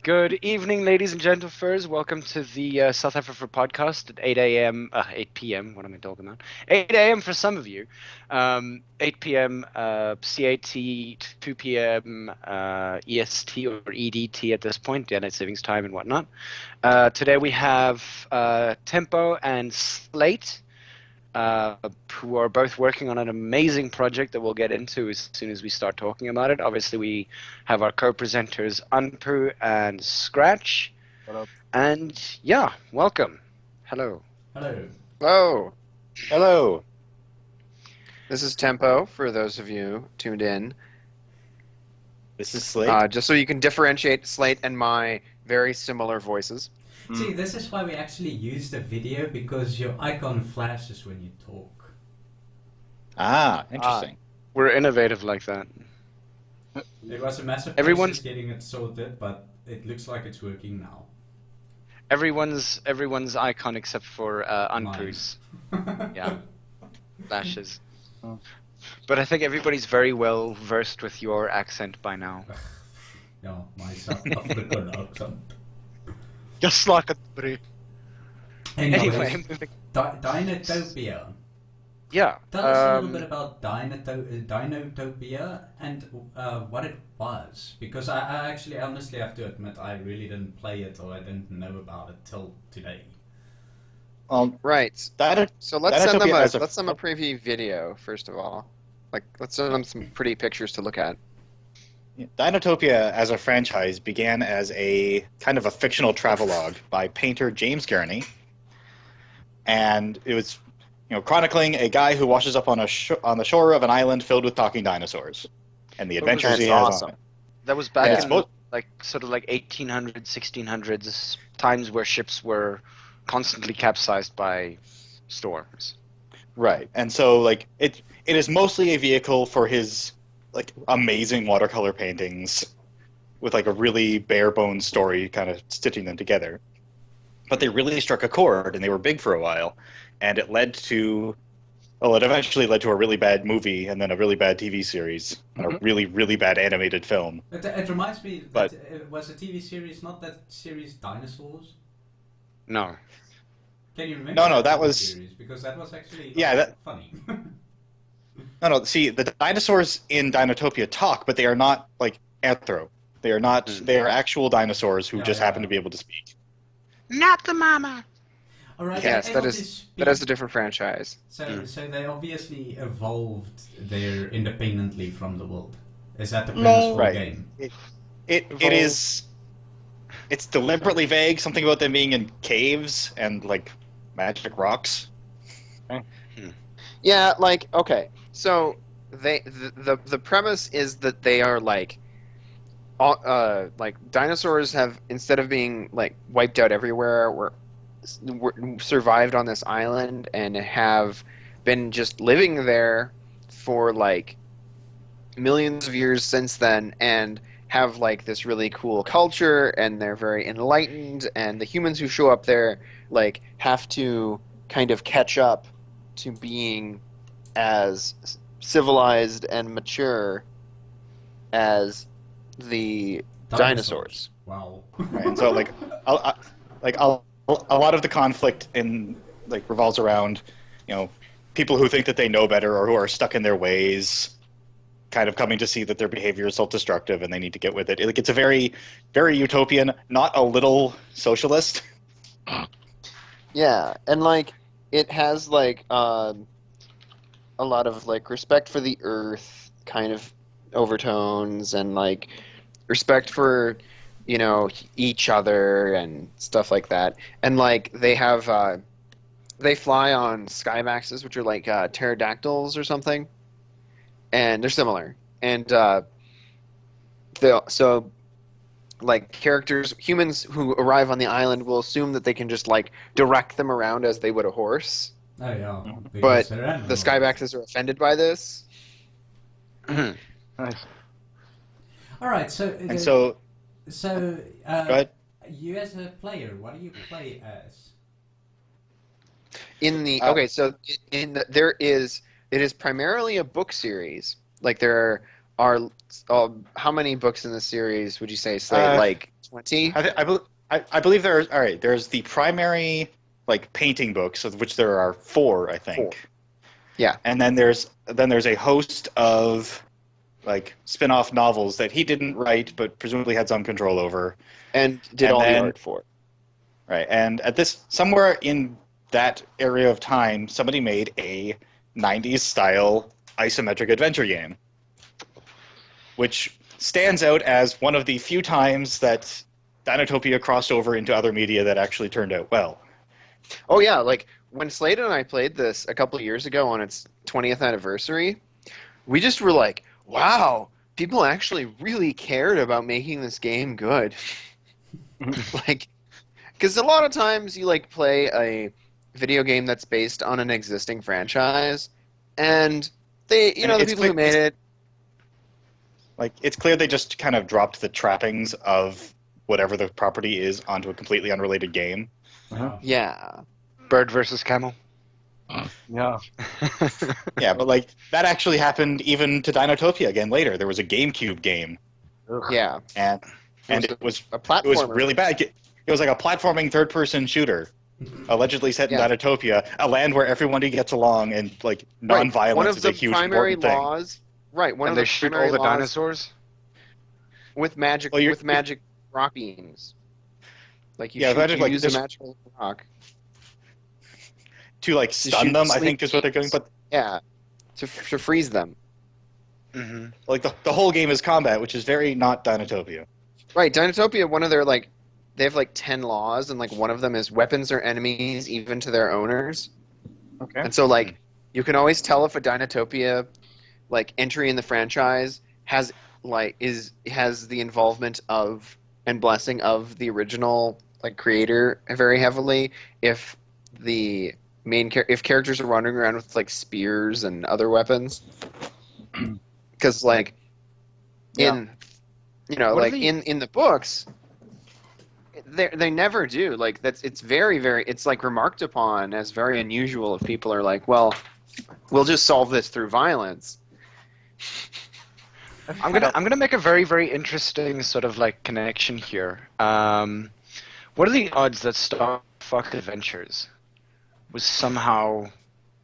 Good evening, ladies and gentlemen. Welcome to the South-Afrifur podcast at 8 a.m. 8 p.m. What am I talking about? 8 a.m. for some of you. 8 p.m. CAT, 2 p.m. EST or EDT at this point, daylight savings time and whatnot. Today we have Tempo and Slate, who are both working on an amazing project that we'll get into as soon as we start talking about it. Obviously, we have our co-presenters Inpw and Scratch. Hello. And yeah, welcome. Hello. Hello. Hello. Hello. This is Tempo, for those of you tuned in. This is Slate. Just so you can differentiate Slate and my very similar voices. See, this is why we actually use the video, because your icon flashes when you talk. Interesting. We're innovative like that. It was a massive Everyone's- process getting it sorted, but it looks like it's working now. Everyone's icon except for Inpw's. Yeah. Flashes. Oh. But I think everybody's very well versed with your accent by now. Yeah, my South African accent. Just like a tree. Anyways, Anyway, Dinotopia. yeah. Tell us a little bit about Dinotopia and what it was, because I actually honestly have to admit I really didn't play it, or I didn't know about it till today. Right. That So let's send them Dinotopia a preview video first of all. Let's send them some pretty pictures to look at. Dinotopia as a franchise began as a kind of a fictional travelogue by painter James Gurney, and it was, chronicling a guy who washes up on the shore of an island filled with talking dinosaurs, and the adventures he has awesome. on it. That was back Yeah. in sort of like 1800s, 1600s, times where ships were constantly capsized by storms. Right, and so it is mostly a vehicle for his amazing watercolor paintings with a really bare bones story kind of stitching them together. But they really struck a chord, and they were big for a while, and it eventually led to a really bad movie, and then a really bad TV series, and a really, really bad animated film. It reminds me But- that it was a TV series, not that series Dinosaurs. No. Can you remember? No, that TV was- series? Because that was actually funny. No, see, the dinosaurs in Dinotopia talk, but they are not anthro. They are not. They are actual dinosaurs who just happen to be able to speak. Not the mama. All right. Yes, they're that able is to speak. that is a different franchise. So they obviously evolved there independently from the world. Is that the premise No, for right. the game? It is. It's deliberately vague. Something about them being in caves and magic rocks. Yeah, okay. So the premise is that they are dinosaurs have, instead of being wiped out everywhere, were survived on this island and have been just living there for millions of years since then, and have this really cool culture, and they're very enlightened, and the humans who show up there have to kind of catch up to being as civilized and mature as the dinosaurs. Wow. Right, and so a lot of the conflict revolves around people who think that they know better or who are stuck in their ways, kind of coming to see that their behavior is self-destructive and they need to get with it. It's a very, very utopian, not a little socialist. Yeah, and it has a lot of respect for the earth kind of overtones, and respect for each other and stuff like that. And they have they fly on skymaxes, which are pterodactyls or something, and they're similar. And characters, humans who arrive on the island will assume that they can just direct them around as they would a horse. Oh yeah. But because they're animals. the skymaxes are offended by this. Nice. All right. So. And so, So. go ahead. You as a player, what do you play as? In the it is primarily a book series. There are how many books in the series would you say, Slate? Like 20? I believe there are. All right, there's the primary like painting books, of which there are 4, I think. 4. Yeah. And then there's a host of like spin-off novels that he didn't write, but presumably had some control over. And did all the art for. Right, and at this somewhere in that area of time, somebody made a 90s style isometric adventure game, which stands out as one of the few times that Dinotopia crossed over into other media that actually turned out well. Oh yeah, like when Slade and I played this a couple of years ago on its 20th anniversary, we just were like, wow, people actually really cared about making this game good. Like, because a lot of times you like play a video game that's based on an existing franchise, and the people who made it, like, it's clear they just kind of dropped the trappings of whatever the property is onto a completely unrelated game. Yeah, Bird versus camel. Yeah. Yeah, but like that actually happened even to Dinotopia again later. There was a GameCube game. yeah, And it was a platformer. It was really bad. It was like a platforming third-person shooter, allegedly set in Dinotopia, a land where everybody gets along and like non-violence is a huge important thing. Laws, right? One and of they the shoot primary all the laws dinosaurs with magic rock beams. Like you use a magical rock to like stun them. I think is what they're going. But to freeze them. Mm-hmm. Like the whole game is combat, which is very not Dinotopia. Right, Dinotopia. One of their they have 10 laws, and one of them is weapons are enemies even to their owners. Okay. And so you can always tell if a Dinotopia entry in the franchise has the involvement of and blessing of the original creator very heavily. If the if characters are running around with spears and other weapons, because in the books. They never do. It's very, very. It's remarked upon as very unusual if people are well, we'll just solve this through violence. I'm gonna make a very, very interesting sort of connection here. What are the odds that Star Fox Adventures was somehow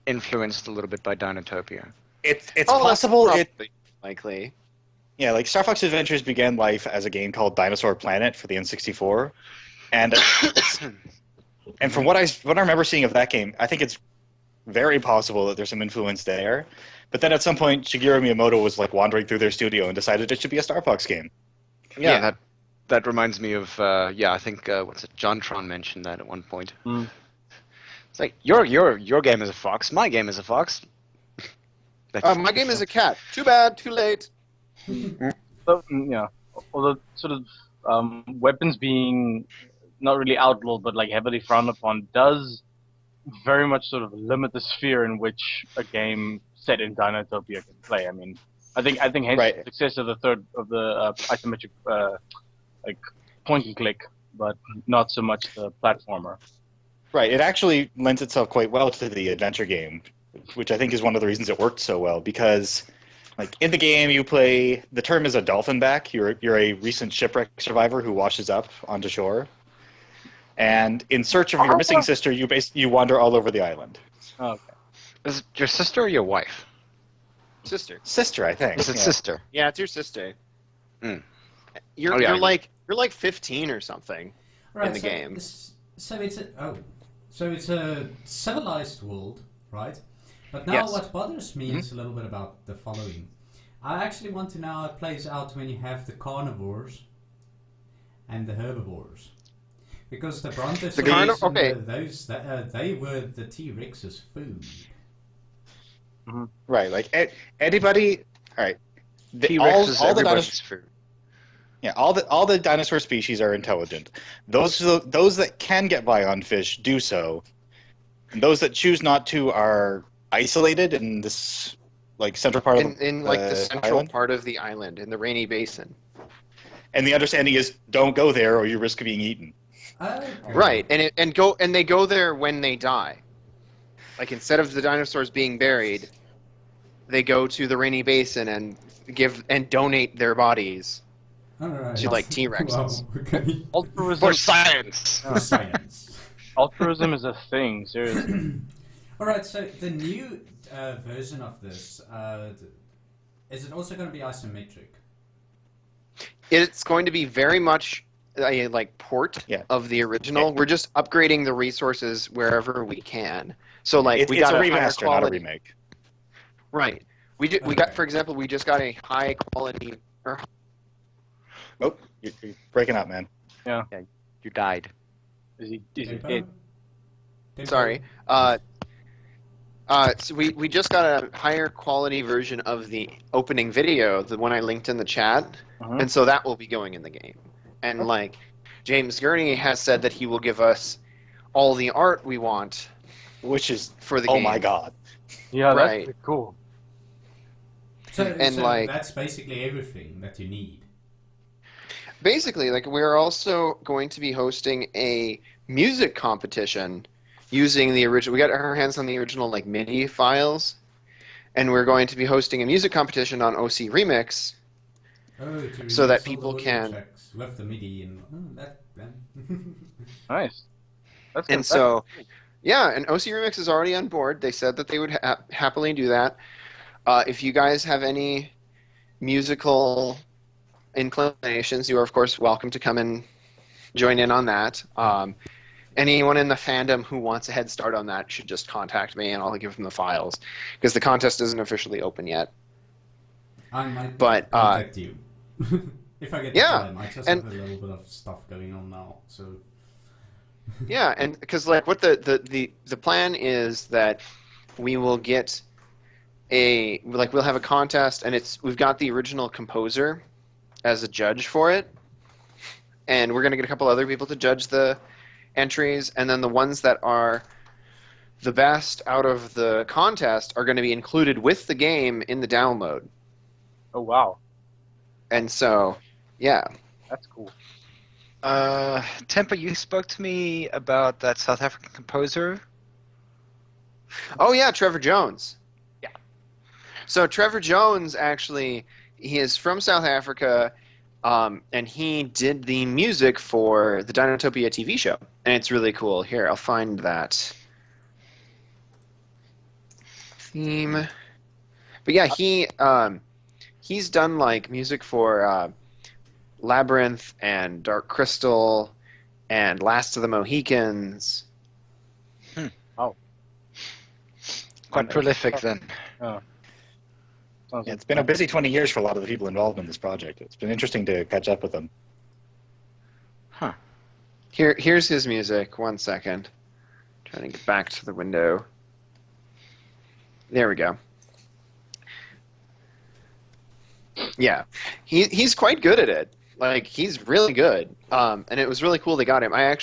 influenced a little bit by Dinotopia? It's possible. Likely. Yeah, Star Fox Adventures began life as a game called Dinosaur Planet for the N64, and and from what I remember seeing of that game, I think it's very possible that there's some influence there. But then at some point, Shigeru Miyamoto was wandering through their studio and decided it should be a Star Fox game. Yeah. That reminds me of I think what's it? JonTron mentioned that at one point. Mm. It's your game is a fox, my game is a fox. My game is a cat. Too bad, too late. So, although sort of weapons being not really outlawed but heavily frowned upon does very much sort of limit the sphere in which a game set in Dinotopia can play. I mean, I think hence the success of the isometric point and click, but not so much the platformer. Right. It actually lends itself quite well to the adventure game, which I think is one of the reasons it worked so well, because in the game, you play. The term is a dolphin back. You're a recent shipwreck survivor who washes up onto shore, and in search of your missing sister, you wander all over the island. Oh, okay. Is it your sister or your wife? Sister. Sister, I think. Is it sister? Yeah, it's your sister. Mm. You're 15 or something in the game. So it's a civilized world, right? But now what bothers me is a little bit about the following. I actually want to know how it plays out when you have the carnivores and the herbivores. Because the brontosaurus they were the T-Rex's food. Mm-hmm. Right, anybody... All right. T-Rex is everybody's food. Yeah, all the dinosaur species are intelligent. Those that can get by on fish do so. And those that choose not to are isolated in this central part of the central island. Part of the island in the rainy basin. And the understanding is don't go there or you risk being eaten. Right, and they go there when they die. Instead of the dinosaurs being buried, they go to the rainy basin and donate their bodies Alright. to like T-Rexes. Wow, okay. Altruism. For science. For science. Altruism is a thing. Seriously. Alright, so the new version of this, is it also going to be isometric? It's going to be very much a like port of the original. We're just upgrading the resources wherever we can. So like we it's got a higher remaster, not a quality- remake. Right. We got, for example, we just got a high quality. Oh, you're breaking up, man. You died. Is he Tempo? dead? Tempo? Sorry. So we just got a higher quality version of the opening video, the one I linked in the chat, and so that will be going in the game. And like James Gurney has said that he will give us all the art we want, Which is for the game. Oh my god. Yeah, that's Right. pretty cool. So like- that's basically everything that you need. Basically, like we're also going to be hosting a music competition using the original. We got our hands on the original like MIDI files, and we're going to be hosting a music competition on OC Remix. So that people can- with the MIDI and that. Nice. That's And so, yeah, and OC Remix is already on board. They said that they would happily do that. If you guys have any musical inclinations, you are, of course, welcome to come and join in on that. Anyone in the fandom who wants a head start on that should just contact me, and I'll give them the files, because the contest isn't officially open yet. I might But, contact you. If I get the yeah, time. I just and- have a little bit of stuff going on now, so... Yeah, and because like what the plan is that we will get we'll have a contest, and we've got the original composer as a judge for it, and we're gonna get a couple other people to judge the entries, and then the ones that are the best out of the contest are going to be included with the game in the download. Oh wow, And so, yeah. that's cool. Tempa, you spoke to me about that South African composer. Oh yeah, Trevor Jones. Yeah. So Trevor Jones actually, he is from South Africa, and he did the music for the Dinotopia TV show, and it's really cool. Here, I'll find that theme. But yeah, he's done like music for Labyrinth and Dark Crystal and Last of the Mohicans. Quite prolific then. Oh. Sounds Yeah, it's been a busy 20 years for a lot of the people involved in this project. It's been interesting to catch up with them. Huh. Here's his music. 1 second. Trying to get back to the window. There we go. Yeah, he's quite good at it. Like, he's really good. And it was really cool they got him. I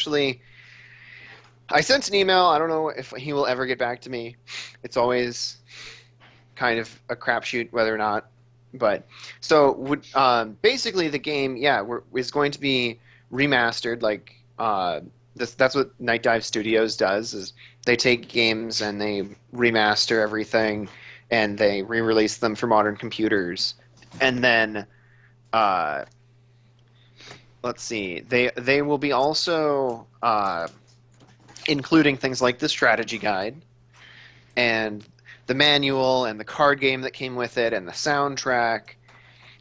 sent an email. I don't know if he will ever get back to me. It's always kind of a crapshoot whether or not. But so basically the game, is going to be remastered. Like that's what Night Dive Studios does. Is they take games and they remaster everything, and they re-release them for modern computers. And then, let's see, they will be also including things like the strategy guide and the manual and the card game that came with it and the soundtrack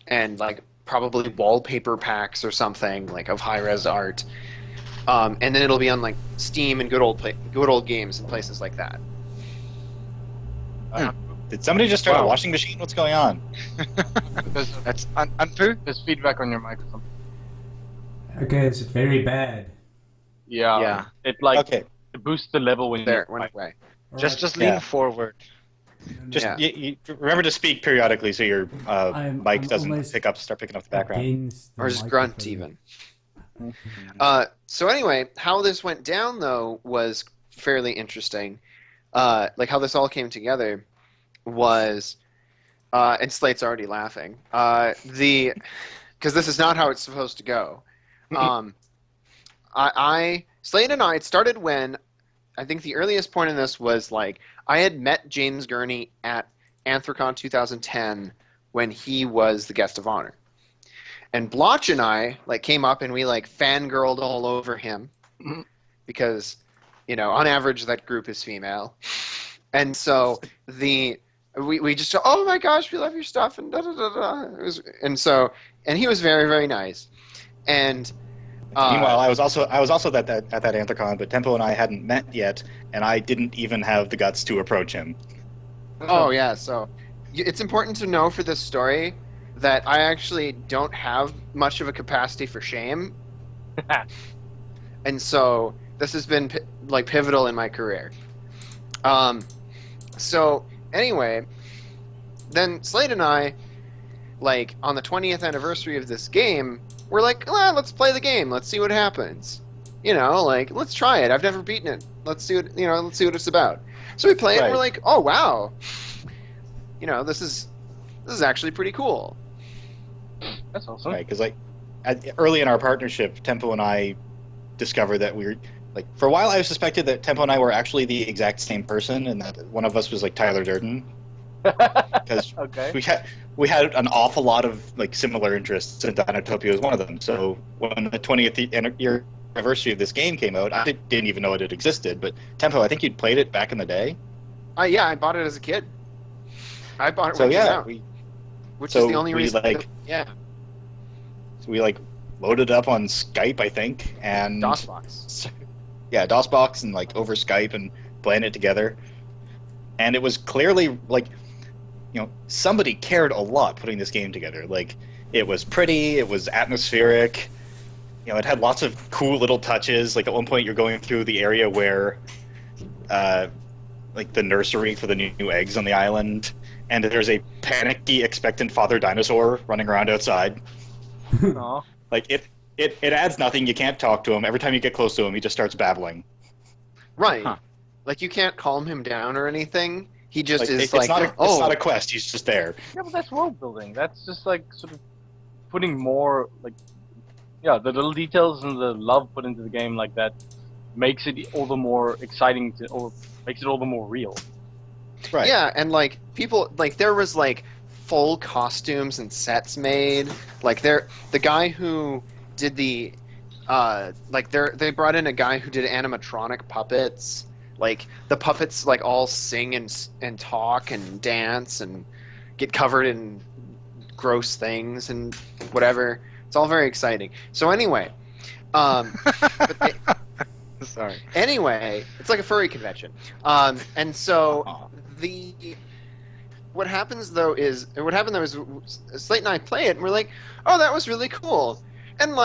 and like probably wallpaper packs or something like of high-res art. And then it'll be on like Steam and good old games and places like that. Did somebody just start a Wow. washing machine? What's going on? That's untrue. There's feedback on your mic or something. Okay, is it very bad? Yeah. Yeah. It like Okay, it boosts the level when There, you went away. Just lean Yeah. forward. just Yeah. you remember to speak periodically so your I'm mic doesn't almost start picking up the background. against the Or just grunt microphone. even. So anyway, how this went down though was fairly interesting. Like how this all came together was, and Slate's already laughing. Because this is not how it's supposed to go. Slate and I, it started when I think the earliest point in this was like I had met James Gurney at Anthrocon 2010 when he was the guest of honor. And Blotch and I came up and we fangirled all over him because, on average that group is female. And so we just, oh my gosh, we love your stuff and da da da da. And he was very, very nice. And meanwhile, I was also at that Anthrocon, but Tempo and I hadn't met yet, and I didn't even have the guts to approach him. Oh yeah, so it's important to know for this story that I actually don't have much of a capacity for shame, and so this has been pivotal in my career. So anyway, then Slate and I, on the 20th anniversary of this game, we're let's play the game. Let's see what happens. Let's try it. I've never beaten it. Let's see what it's about. So we play it, and we're oh wow, this is actually pretty cool. That's awesome. Right, because early in our partnership, Tempo and I discovered that we were for a while. I suspected that Tempo and I were actually the exact same person, and that one of us was Tyler Durden. Because we had an awful lot of similar interests, and Dinotopia was one of them. So when the 20th year anniversary of this game came out, I didn't even know it existed. But Tempo, I think you'd played it back in the day. Yeah, I bought it as a kid. I bought it. So yeah, which is the only reason. Yeah. So we loaded it up on Skype, I think, and DOSBox. Yeah, DOSBox, and over Skype and playing it together. And it was clearly somebody cared a lot putting this game together. It was pretty, it was atmospheric. It had lots of cool little touches. At one point, you're going through the area where, the nursery for the new eggs on the island, and there's a panicky, expectant father dinosaur running around outside. Aww. It adds nothing. You can't talk to him. Every time you get close to him, he just starts babbling. Right. Huh. You can't calm him down or anything. He just is it's not a quest. He's just there. Yeah, but that's world building. That's just sort of putting more the little details and the love put into the game like that makes it all the more exciting or makes it all the more real. Right. Yeah, and people there was full costumes and sets made. The guy who did the they brought in a guy who did animatronic puppets. The puppets all sing and talk and dance and get covered in gross things and whatever. It's all very exciting. So anyway, sorry. Anyway, it's like a furry convention. And so what happened though is Slate and I play it and we're oh, that was really cool. And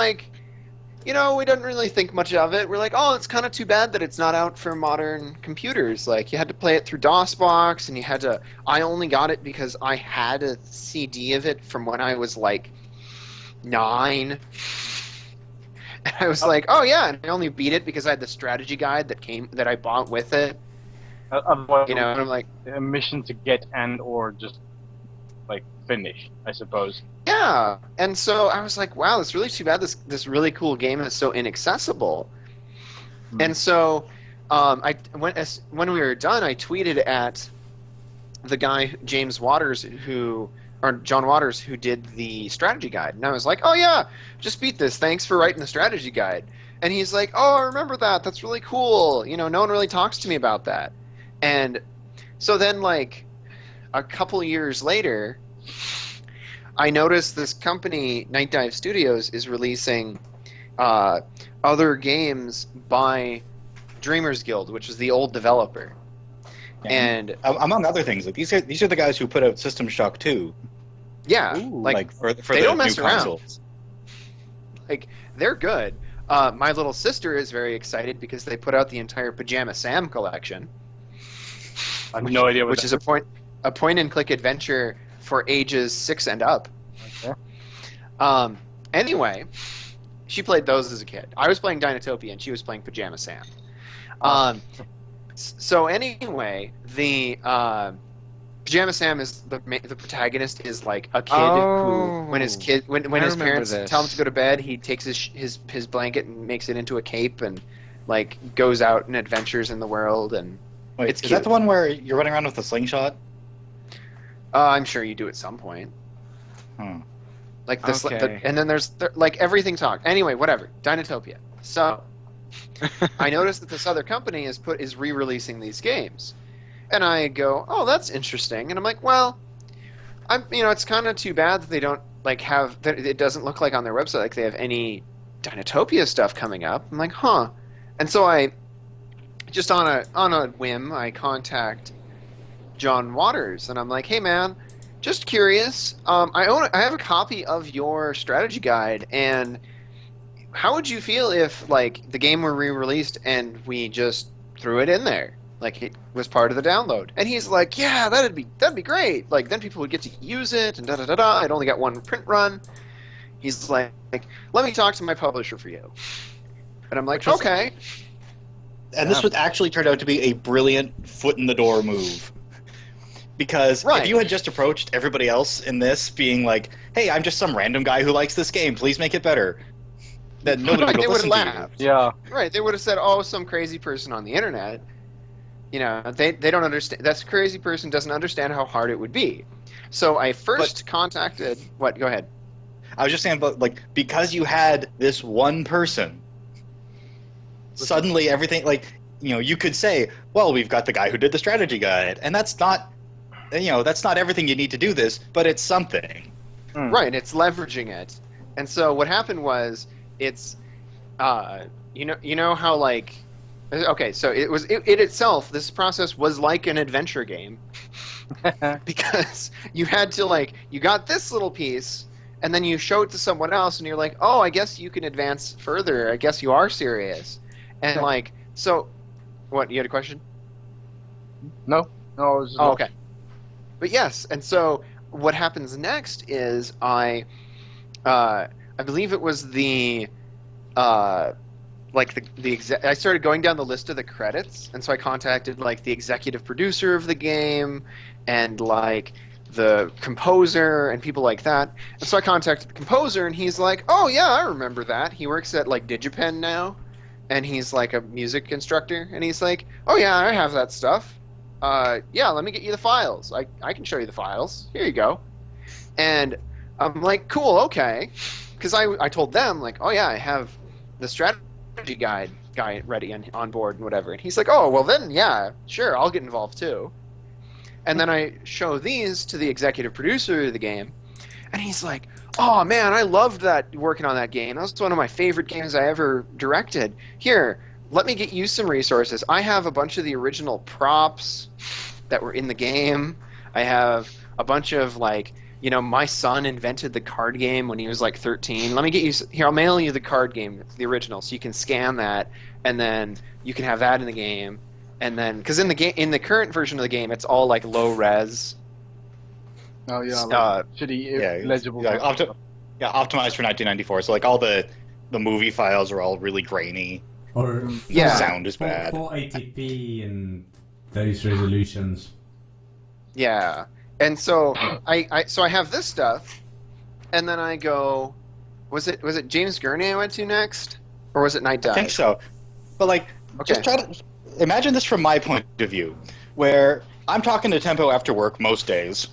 we didn't really think much of it. We're oh, it's kind of too bad that it's not out for modern computers. You had to play it through DOSBox, and I only got it because I had a CD of it from when I was 9. And I was oh yeah, and I only beat it because I had the strategy guide that I bought with it. And I'm a mission to get and or just finish, I suppose. Yeah, and so I was wow, it's really too bad this really cool game is so inaccessible. And so when we were done, I tweeted at the guy John Waters, who did the strategy guide, and I was oh yeah, just beat this. Thanks for writing the strategy guide. And he's oh, I remember that. That's really cool. No one really talks to me about that. And so then a couple years later, I noticed this company, Night Dive Studios, is releasing other games by Dreamers Guild, which is the old developer. Yeah. And among other things, these are the guys who put out System Shock 2. Yeah, for they the don't mess new around. consoles. They're good. My little sister is very excited because they put out the entire Pajama Sam collection. I have no idea what which is a point and click adventure for ages 6 and up. Okay. Anyway, she played those as a kid. I was playing Dinotopia and she was playing Pajama Sam. So anyway, the Pajama Sam is the protagonist is a kid who when his parents tell him to go to bed, he takes his blanket and makes it into a cape and goes out and adventures in the world. And wait, it's is cute. that the one where you're running around with a slingshot? I'm sure you do at some point. Like this, Okay. and then there's like everything talk. Anyway, whatever. Dinotopia. So I noticed that this other company is re-releasing these games, and I go, oh, that's interesting. And I'm like, well, it's kind of too bad that they don't like have that. It doesn't look like on their website like they have any Dinotopia stuff coming up. I'm like, huh. And so I just on a whim, I contact John Waters, and I'm like, hey man, just curious. I have a copy of your strategy guide, and how would you feel if like the game were re-released and we just threw it in there, like it was part of the download? And he's like, yeah, that'd be great. Like then people would get to use it, and da da da da. I'd only got one print run. He's like, let me talk to my publisher for you. And I'm like, okay. And this would actually turn out to be a brilliant foot in the door move. Because if you had just approached everybody else in this being like, hey, I'm just some random guy who likes this game, please make it better, then nobody would have listened to you. Yeah. Right, they would have said, oh, some crazy person on the internet. They don't understand. That crazy person doesn't understand how hard it would be. So I first contacted... What? Go ahead. I was just saying, but like, because you had this one person, suddenly everything, like, you could say, well, we've got the guy who did the strategy guide, and that's not everything you need to do this, but it's something. Right, it's leveraging it. And so what happened was, it's, you know how like, okay, so it itself, this process was like an adventure game, because you had to like, you got this little piece, and then you show it to someone else, and you're like, oh, I guess you can advance further. I guess you are serious. And like, so, what, you had a question? No, I was just okay. But yes, and so what happens next is I believe it was I started going down the list of the credits, and so I contacted like the executive producer of the game, and like the composer and people like that. And so I contacted the composer, and he's like, oh yeah, I remember that. He works at like DigiPen now, and he's like a music instructor, and he's like, oh yeah, I have that stuff. Yeah, let me get you the files. I can show you the files. Here you go. And I'm like, cool, okay. Because I told them, like, oh yeah, I have the strategy guy ready and on board and whatever. And he's like, oh, well then, yeah, sure, I'll get involved too. And then I show these to the executive producer of the game, and he's like, oh man, I loved that, working on that game. That was one of my favorite games I ever directed. Here, let me get you some resources. I have a bunch of the original props that were in the game. I have a bunch of like, my son invented the card game when he was like 13. Let me get you here. I'll mail you the card game, the original, so you can scan that, and then you can have that in the game. And then, because in the current version of the game, it's all like low res. Oh yeah, like shitty illegible. Optimized for 1994. So like all the movie files are all really grainy. Or sound is bad. 480p and those resolutions. Yeah, and so I have this stuff, and then I go, was it James Gurney I went to next, or was it Night Dive? I think so, but like, just try to imagine this from my point of view, where I'm talking to Tempo after work most days,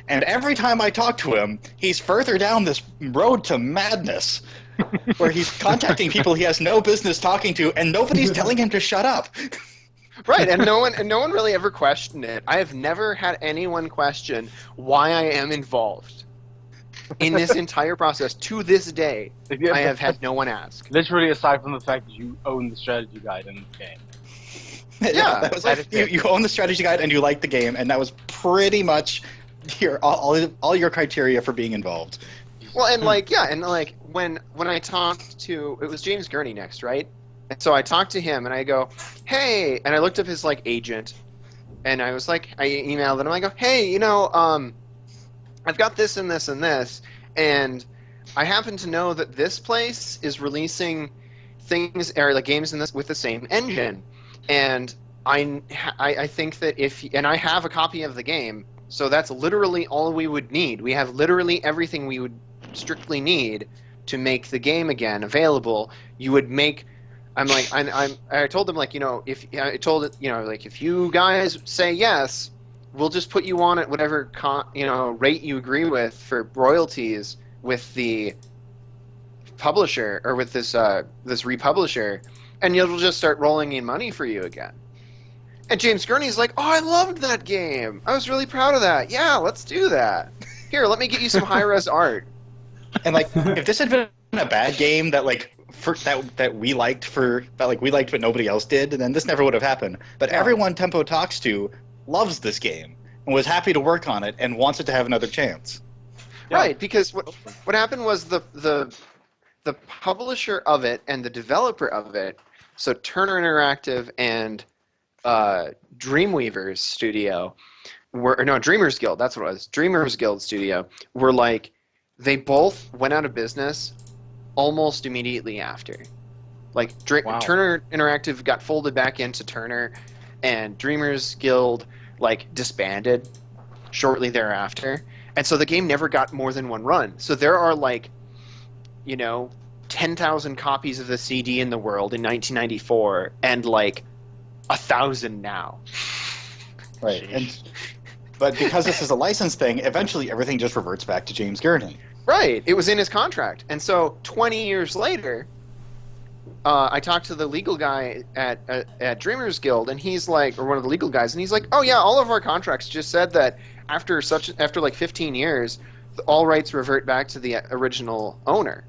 and every time I talk to him, he's further down this road to madness, where he's contacting people he has no business talking to, and nobody's telling him to shut up. Right, and no one really ever questioned it. I have never had anyone question why I am involved in this entire process to this day. I have had no one ask. Literally, aside from the fact that you own the strategy guide in the game. Yeah, that was like, you own the strategy guide and you like the game, and that was pretty much all your criteria for being involved. Well, and like, yeah, and like when I talked to, it was James Gurney next, right? And so I talked to him, and I go, hey, and I looked up his like agent, and I was like, I emailed him, and I go, hey, I've got this and this and this, and I happen to know that this place is releasing things or like games in this with the same engine, and I think that and I have a copy of the game, so that's literally all we would need. We have literally everything we would strictly need to make the game again available. You would make. I told them, like, if I told it, like, if you guys say yes, we'll just put you on at whatever rate you agree with for royalties with the publisher or with this republisher, and you'll just start rolling in money for you again. And James Gurney's like, oh, I loved that game. I was really proud of that. Yeah, let's do that. Here, let me get you some high-res art. And like, if this had been a bad game that we liked but nobody else did, then this never would have happened. But everyone Tempo talks to loves this game and was happy to work on it and wants it to have another chance. Yeah. Right, because what happened was the publisher of it and the developer of it, so Turner Interactive and Dreamweaver's studio Dreamers Guild, that's what it was. Dreamers Guild studio were like, they both went out of business almost immediately after. Like Turner Interactive got folded back into Turner, and Dreamers Guild like disbanded shortly thereafter. And so the game never got more than one run. So there are like, 10,000 copies of the CD in the world in 1994, and like 1,000 now. Right. But because this is a license thing, eventually everything just reverts back to James Gurney. Right. It was in his contract. And so 20 years later, I talked to the legal guy at Dreamers Guild, and he's like, or one of the legal guys, and he's like, oh yeah, all of our contracts just said that after like 15 years, all rights revert back to the original owner.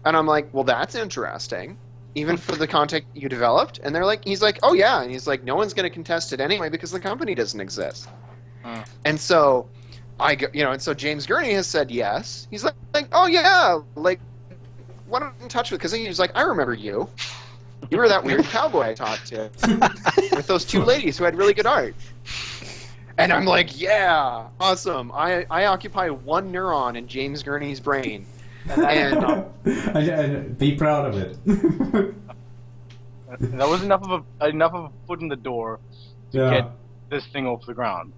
And I'm like, well, that's interesting. Even for the content you developed? And he's like, oh yeah. And he's like, no one's going to contest it anyway because the company doesn't exist. And so and so James Gurney has said yes. He's like, oh yeah, like, what I'm in touch with, because he was like, I remember you. You were that weird cowboy I talked to with those two ladies who had really good art. And I'm like, yeah, awesome. I occupy one neuron in James Gurney's brain. And be proud of it. That was enough of a foot in the door to get this thing off the ground.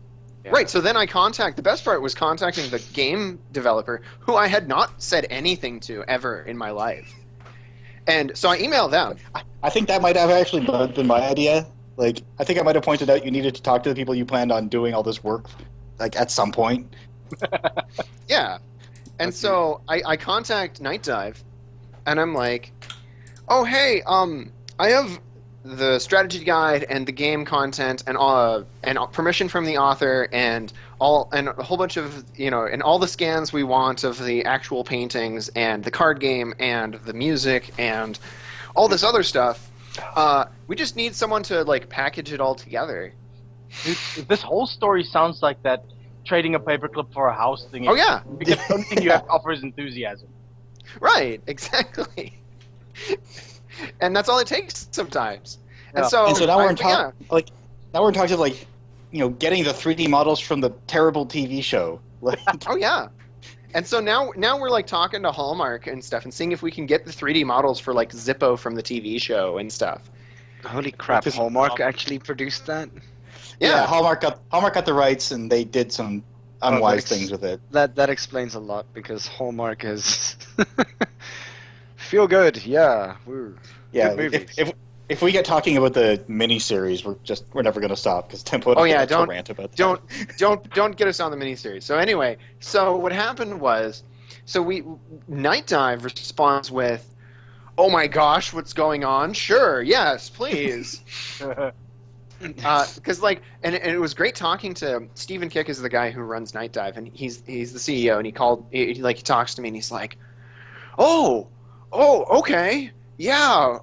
Yeah. Right, so then the best part was contacting the game developer, who I had not said anything to ever in my life. And so I emailed them. I think that might have actually been my idea. Like, I think I might have pointed out you needed to talk to the people you planned on doing all this work, like, at some point. Yeah. And so I contact Night Dive, and I'm like, oh, hey, I have the strategy guide and the game content and permission from the author and a whole bunch of and all the scans we want of the actual paintings and the card game and the music and all this other stuff. We just need someone to like package it all together. This whole story sounds like that trading a paperclip for a house thing. Oh yeah, because the only thing you have to offer is enthusiasm. Right, exactly. And that's all it takes sometimes. Yeah. And so now we're in talk now we're in talks of like, getting the 3D models from the terrible TV show. Like, oh yeah. And so now we're like talking to Hallmark and stuff and seeing if we can get the 3D models for like Zippo from the TV show and stuff. Holy crap! Hallmark actually produced that. Yeah, Hallmark got the rights and they did some unwise things with it. That explains a lot because Hallmark is feel good. Yeah, good movies. If we get talking about the miniseries, we're never going to stop because Tempo. Oh yeah, don't rant about that. Don't get us on the miniseries. So anyway, what happened was, Night Dive responds with, "Oh my gosh, what's going on? Sure, yes, please." Because and it was great talking to Stephen Kick is the guy who runs Night Dive, and he's the CEO, and he talks to me and he's like, oh okay, yeah,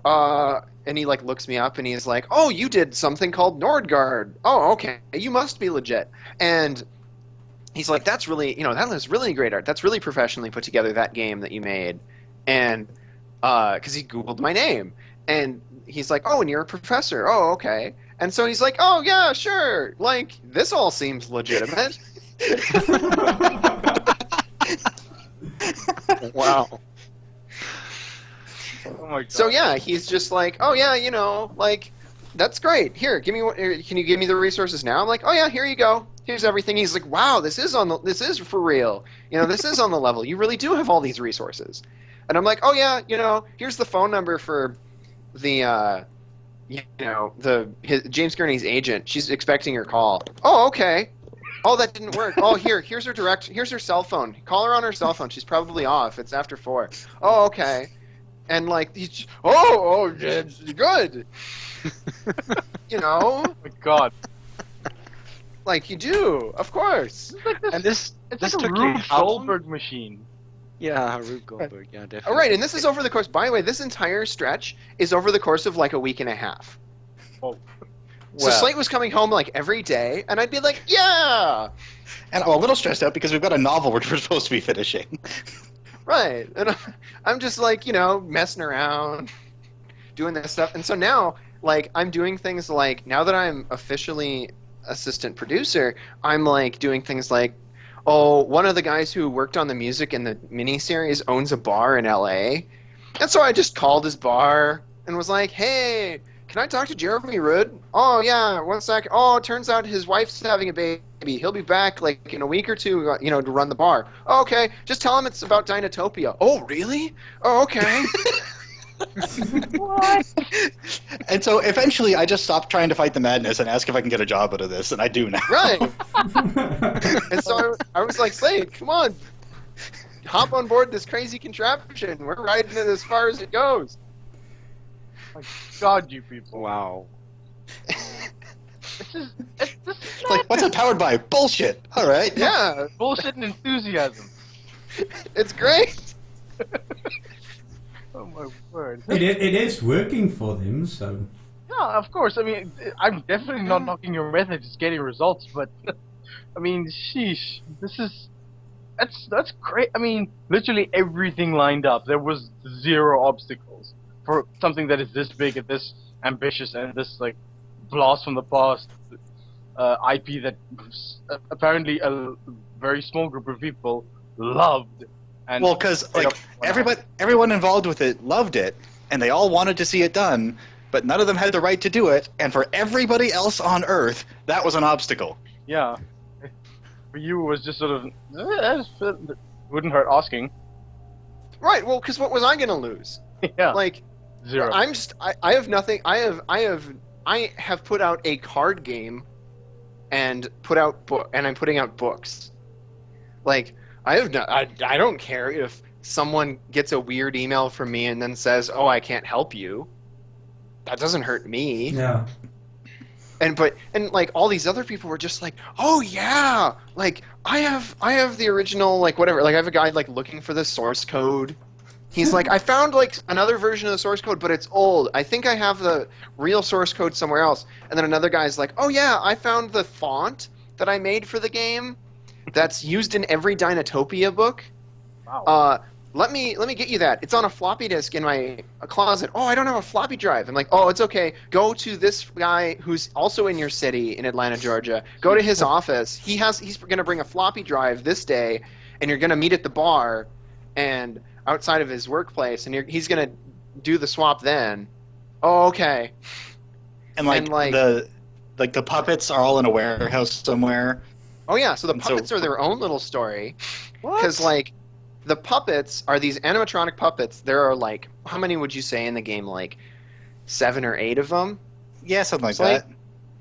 and he like looks me up and he's like, oh, you did something called Nordgard. Oh, okay, you must be legit. And he's like, that's really that was really great art. That's really professionally put together, that game that you made. And because he Googled my name, and he's like, oh, and you're a professor. Oh, okay. And so he's like, oh, yeah, sure. Like, this all seems legitimate. Wow. Oh my God. So, yeah, he's just like, oh, yeah, like, that's great. Here, can you give me the resources now? I'm like, oh, yeah, here you go. Here's everything. He's like, wow, this is for real. This is on the level. You really do have all these resources. And I'm like, oh, yeah, here's the phone number for the James Gurney's agent, she's expecting her call. Oh, okay. Oh, that didn't work. Oh, here's her cell phone. Call her on her cell phone. She's probably off. It's after 4. Oh, okay. And like, it's good. Oh my god. Like you do, of course. It's like this, And this it's this like a took you Rube how long? Goldberg machine. Yeah, Rube Goldberg. Yeah, definitely. All right, and this is over the course. By the way, this entire stretch is over the course of like a week and a half. Oh. So Slate was coming home like every day, and I'd be like, yeah. And I'm a little stressed out because we've got a novel we're supposed to be finishing. Right. And I'm just like, messing around, doing this stuff. And so now, like, I'm doing things like, now that I'm officially assistant producer, I'm like doing things like, one of the guys who worked on the music in the miniseries owns a bar in LA. And so I just called his bar and was like, hey, can I talk to Jeremy Rood? Oh, yeah, 1 sec. Oh, it turns out his wife's having a baby. He'll be back, like, in a week or two, to run the bar. Oh, okay, just tell him it's about Dinotopia. Oh, really? Oh, okay. What? And so eventually I just stopped trying to fight the madness and ask if I can get a job out of this, and I do now. Right. And so I was like, Slade, come on. Hop on board this crazy contraption. We're riding it as far as it goes. My god, you people. Wow. This is It's like, what's it powered by? Bullshit. All right. Yeah, bullshit and enthusiasm. it's great. Oh my word. It is working for them, so... Yeah, of course. I mean, I'm definitely not knocking your method. It's getting results, but I mean, sheesh. That's great. I mean, literally everything lined up. There was 0 obstacles for something that is this big and this ambitious and this like blast from the past IP that apparently a very small group of people loved. And Well, because like everyone involved with it loved it, and they all wanted to see it done, but none of them had the right to do it. And for everybody else on Earth, that was an obstacle. yeah, for you it was just sort of wouldn't hurt asking. Right, well, because what was I going to lose? Yeah, Like, 0. I have nothing. I have put out a card game, and I'm putting out books. Like, I don't care if someone gets a weird email from me and then says, "Oh, I can't help you." That doesn't hurt me. Yeah. And like all these other people were just like, "Oh yeah, like I have the original, like whatever. Like I have a guy like looking for the source code. He's like, I found like another version of the source code, but it's old. I think I have the real source code somewhere else." And then another guy's like, "Oh yeah, I found the font that I made for the game that's used in every Dinotopia book. Wow. Let me get you that. It's on a floppy disk in my closet. Oh, I don't have a floppy drive." I'm like, "Oh, it's okay. Go to this guy who's also in your city in Atlanta, Georgia. Go to his office. He's going to bring a floppy drive this day, and you're going to meet at the bar and outside of his workplace, and he's going to do the swap then." Oh, okay. And the puppets are all in a warehouse somewhere. Oh yeah, so the puppets are their own little story. Because like the puppets are these animatronic puppets. There are like, how many would you say in the game? Like 7 or 8 of them? Yeah, something like that.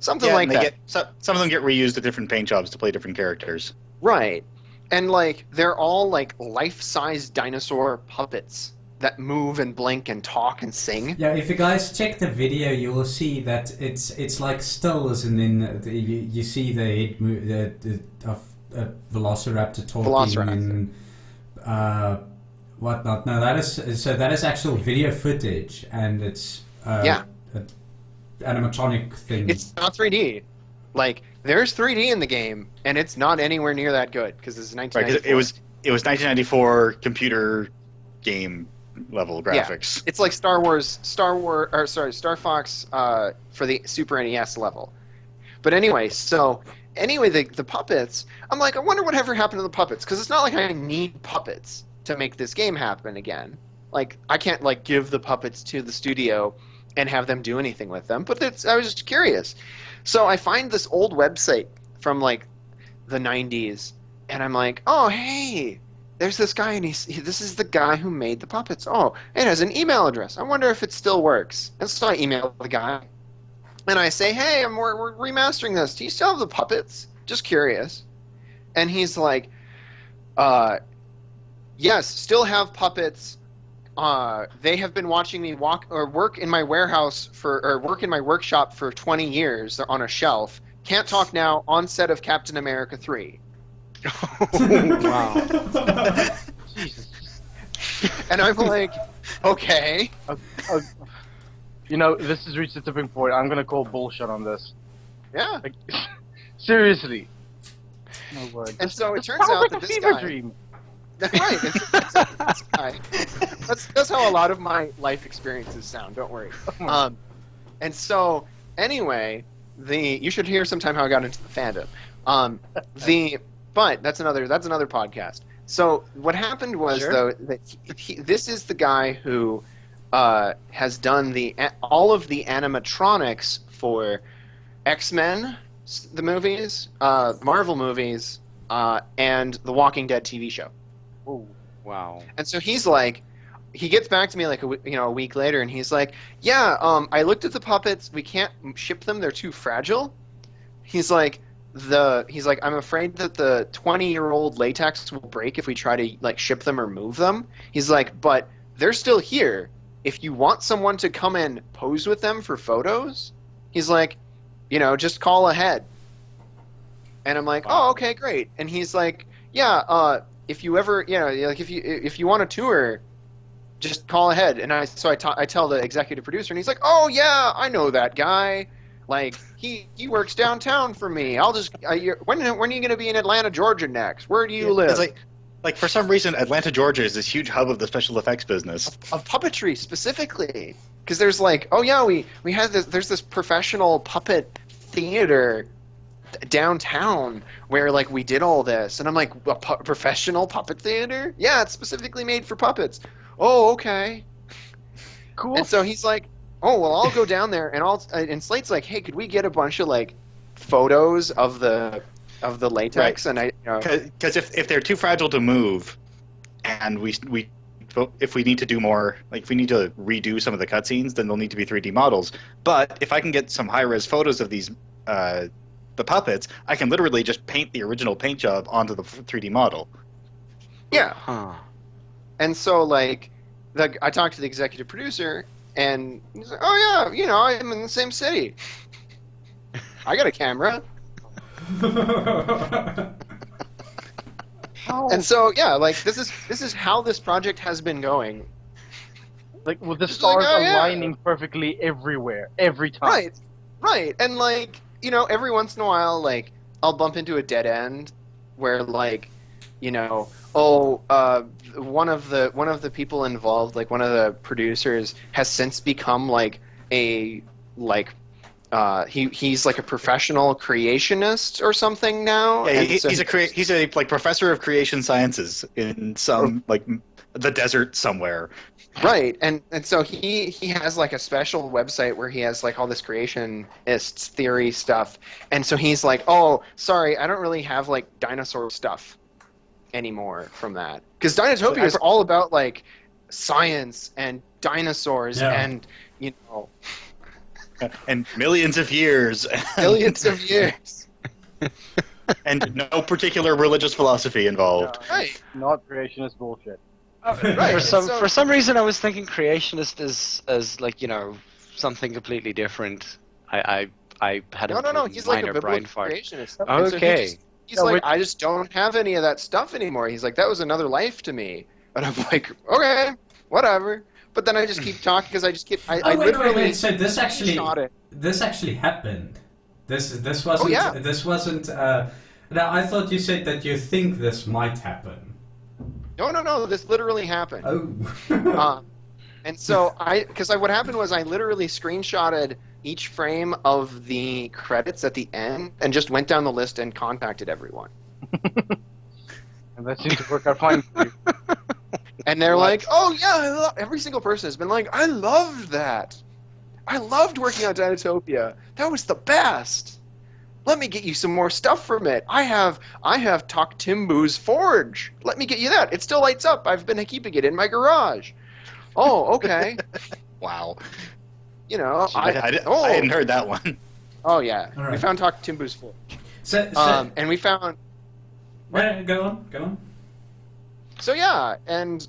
Something like that. Some of them get reused at different paint jobs to play different characters. Right. And like they're all like life-size dinosaur puppets that move and blink and talk and sing. Yeah, if you guys check the video, you will see that it's like stills, and then you see the head of Velociraptor talking and whatnot. No, that is actual video footage, and it's an animatronic thing. It's not 3D. Like there's 3D in the game, and it's not anywhere near that good because it's 1994. Right, it was 1994 computer game level graphics. Yeah. It's like Star Fox for the Super NES level. But anyway, the puppets, I'm like, I wonder whatever happened to the puppets, because it's not like I need puppets to make this game happen again. Like, I can't like give the puppets to the studio and have them do anything with them, but I was just curious. So I find this old website from like the 90s, and I'm like, oh, hey, there's this guy, and this is the guy who made the puppets. Oh, it has an email address. I wonder if it still works. And so I emailed the guy, And I say, hey, we're remastering this. Do you still have the puppets? Just curious. And he's like, yes, still have puppets. They have been watching me work in my workshop for 20 years. They're on a shelf. Can't talk now. On set of Captain America 3. Wow. Jesus. And I'm like, okay. You know, this has reached the tipping point. I'm gonna call bullshit on this. Yeah. Like, seriously. No word. And so it turns Sounds out like that a this fever guy... dream. Right. This guy. That's how a lot of my life experiences sound. Don't worry. And so, anyway, you should hear sometime how I got into the fandom. But that's another podcast. So what happened was though that this is the guy who has done all of the animatronics for X-Men, the movies, Marvel movies, and the Walking Dead TV show. Ooh. Wow. And so he's like, he gets back to me like a week later, and he's like, yeah, I looked at the puppets. We can't ship them; they're too fragile. He's like, I'm afraid that the 20-year-old latex will break if we try to like ship them or move them. He's like, but they're still here. If you want someone to come and pose with them for photos, he's like, just call ahead. And I'm like, Wow. oh, okay, great. And he's like, yeah, if you ever, like if you want a tour, just call ahead. And I tell the executive producer, and he's like, oh yeah, I know that guy. Like he works downtown for me. When are you going to be in Atlanta, Georgia next? Where do you live? It's like for some reason, Atlanta, Georgia is this huge hub of the special effects business. Of puppetry specifically, because there's like, oh yeah, we had this. There's this professional puppet theater downtown where like we did all this, and I'm like, a professional puppet theater? Yeah, it's specifically made for puppets. Oh, okay, Cool. And so he's like, oh well, I'll go down there, and and Slate's like, hey, could we get a bunch of like photos of the latex? Right. And because if they're too fragile to move, and if we need to do more, like if we need to redo some of the cutscenes, then they'll need to be 3D models. But if I can get some high-res photos of these the puppets, I can literally just paint the original paint job onto the 3D model. yeah. Huh. And so, like, I talked to the executive producer, and he's like, oh, yeah, I'm in the same city. I got a camera. And so, yeah, like, this is how this project has been going. Like, with the Just like, stars oh, yeah. aligning perfectly everywhere, every time. Right. And, like, every once in a while, like, I'll bump into a dead end where, like, one of the people involved, like one of the producers, has since become like he's like a professional creationist or something now. Yeah, And he's a like professor of creation sciences in some like the desert somewhere. Right, and so he has like a special website where he has like all this creationist theory stuff, and so he's like, oh, sorry, I don't really have like dinosaur stuff anymore from that, because Dinotopia is all about like science and dinosaurs and and millions of years and no particular religious philosophy involved. Right. Not creationist bullshit. Right. For some reason, I was thinking creationist as like something completely different. I had No. He's like a minor brain biblical fart. creationist. Okay. So he's like, I just don't have any of that stuff anymore. He's like, that was another life to me. And I'm like, okay, whatever. But then I just keep talking because I just keep. Wait. So this actually shot it. happened. This wasn't. Oh, yeah. This wasn't. Now I thought you said that you think this might happen. No. This literally happened. Oh. And so what happened was I literally screenshotted each frame of the credits at the end and just went down the list and contacted everyone. And that seems to work out fine for you. And they're like, oh yeah, every single person has been like, I loved that. I loved working on Dinotopia. That was the best. Let me get you some more stuff from it. I have Timbu's Forge. Let me get you that. It still lights up. I've been keeping it in my garage. Oh, okay. Wow. you know, I hadn't heard that one. Oh yeah, All right. we found Talk Timbu's Forge. So, And we found. go on. So yeah, and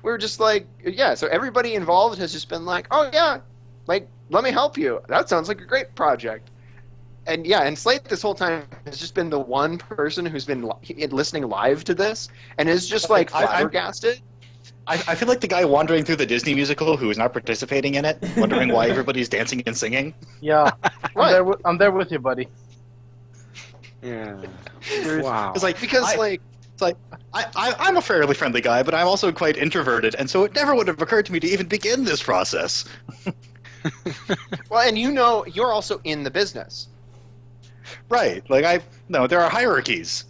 we were just like, yeah. So everybody involved has just been like, oh yeah, like let me help you. That sounds like a great project. And yeah, and Slate this whole time has just been the one person who's been listening live to this and is just like flabbergasted. I feel like the guy wandering through the Disney musical who is not participating in it, wondering why everybody's dancing and singing. Yeah, Right. I'm there with you, buddy. Yeah. Wow. It's like Because I'm a fairly friendly guy, but I'm also quite introverted, and so it never would have occurred to me to even begin this process. well, and you know, you're also in the business. Right. Like there are hierarchies.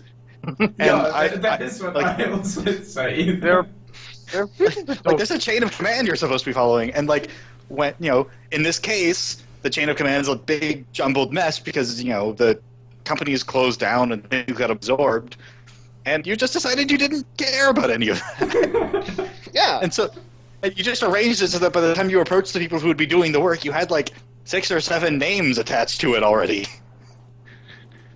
And that is what I also say. There are people that like don't. there's a chain of command you're supposed to be following, and like when in this case, the chain of command is a big jumbled mess because the company is closed down and things got absorbed, and you just decided you didn't care about any of that. Yeah. And so you just arranged it so that by the time you approached the people who would be doing the work, you had like 6 or 7 names attached to it already.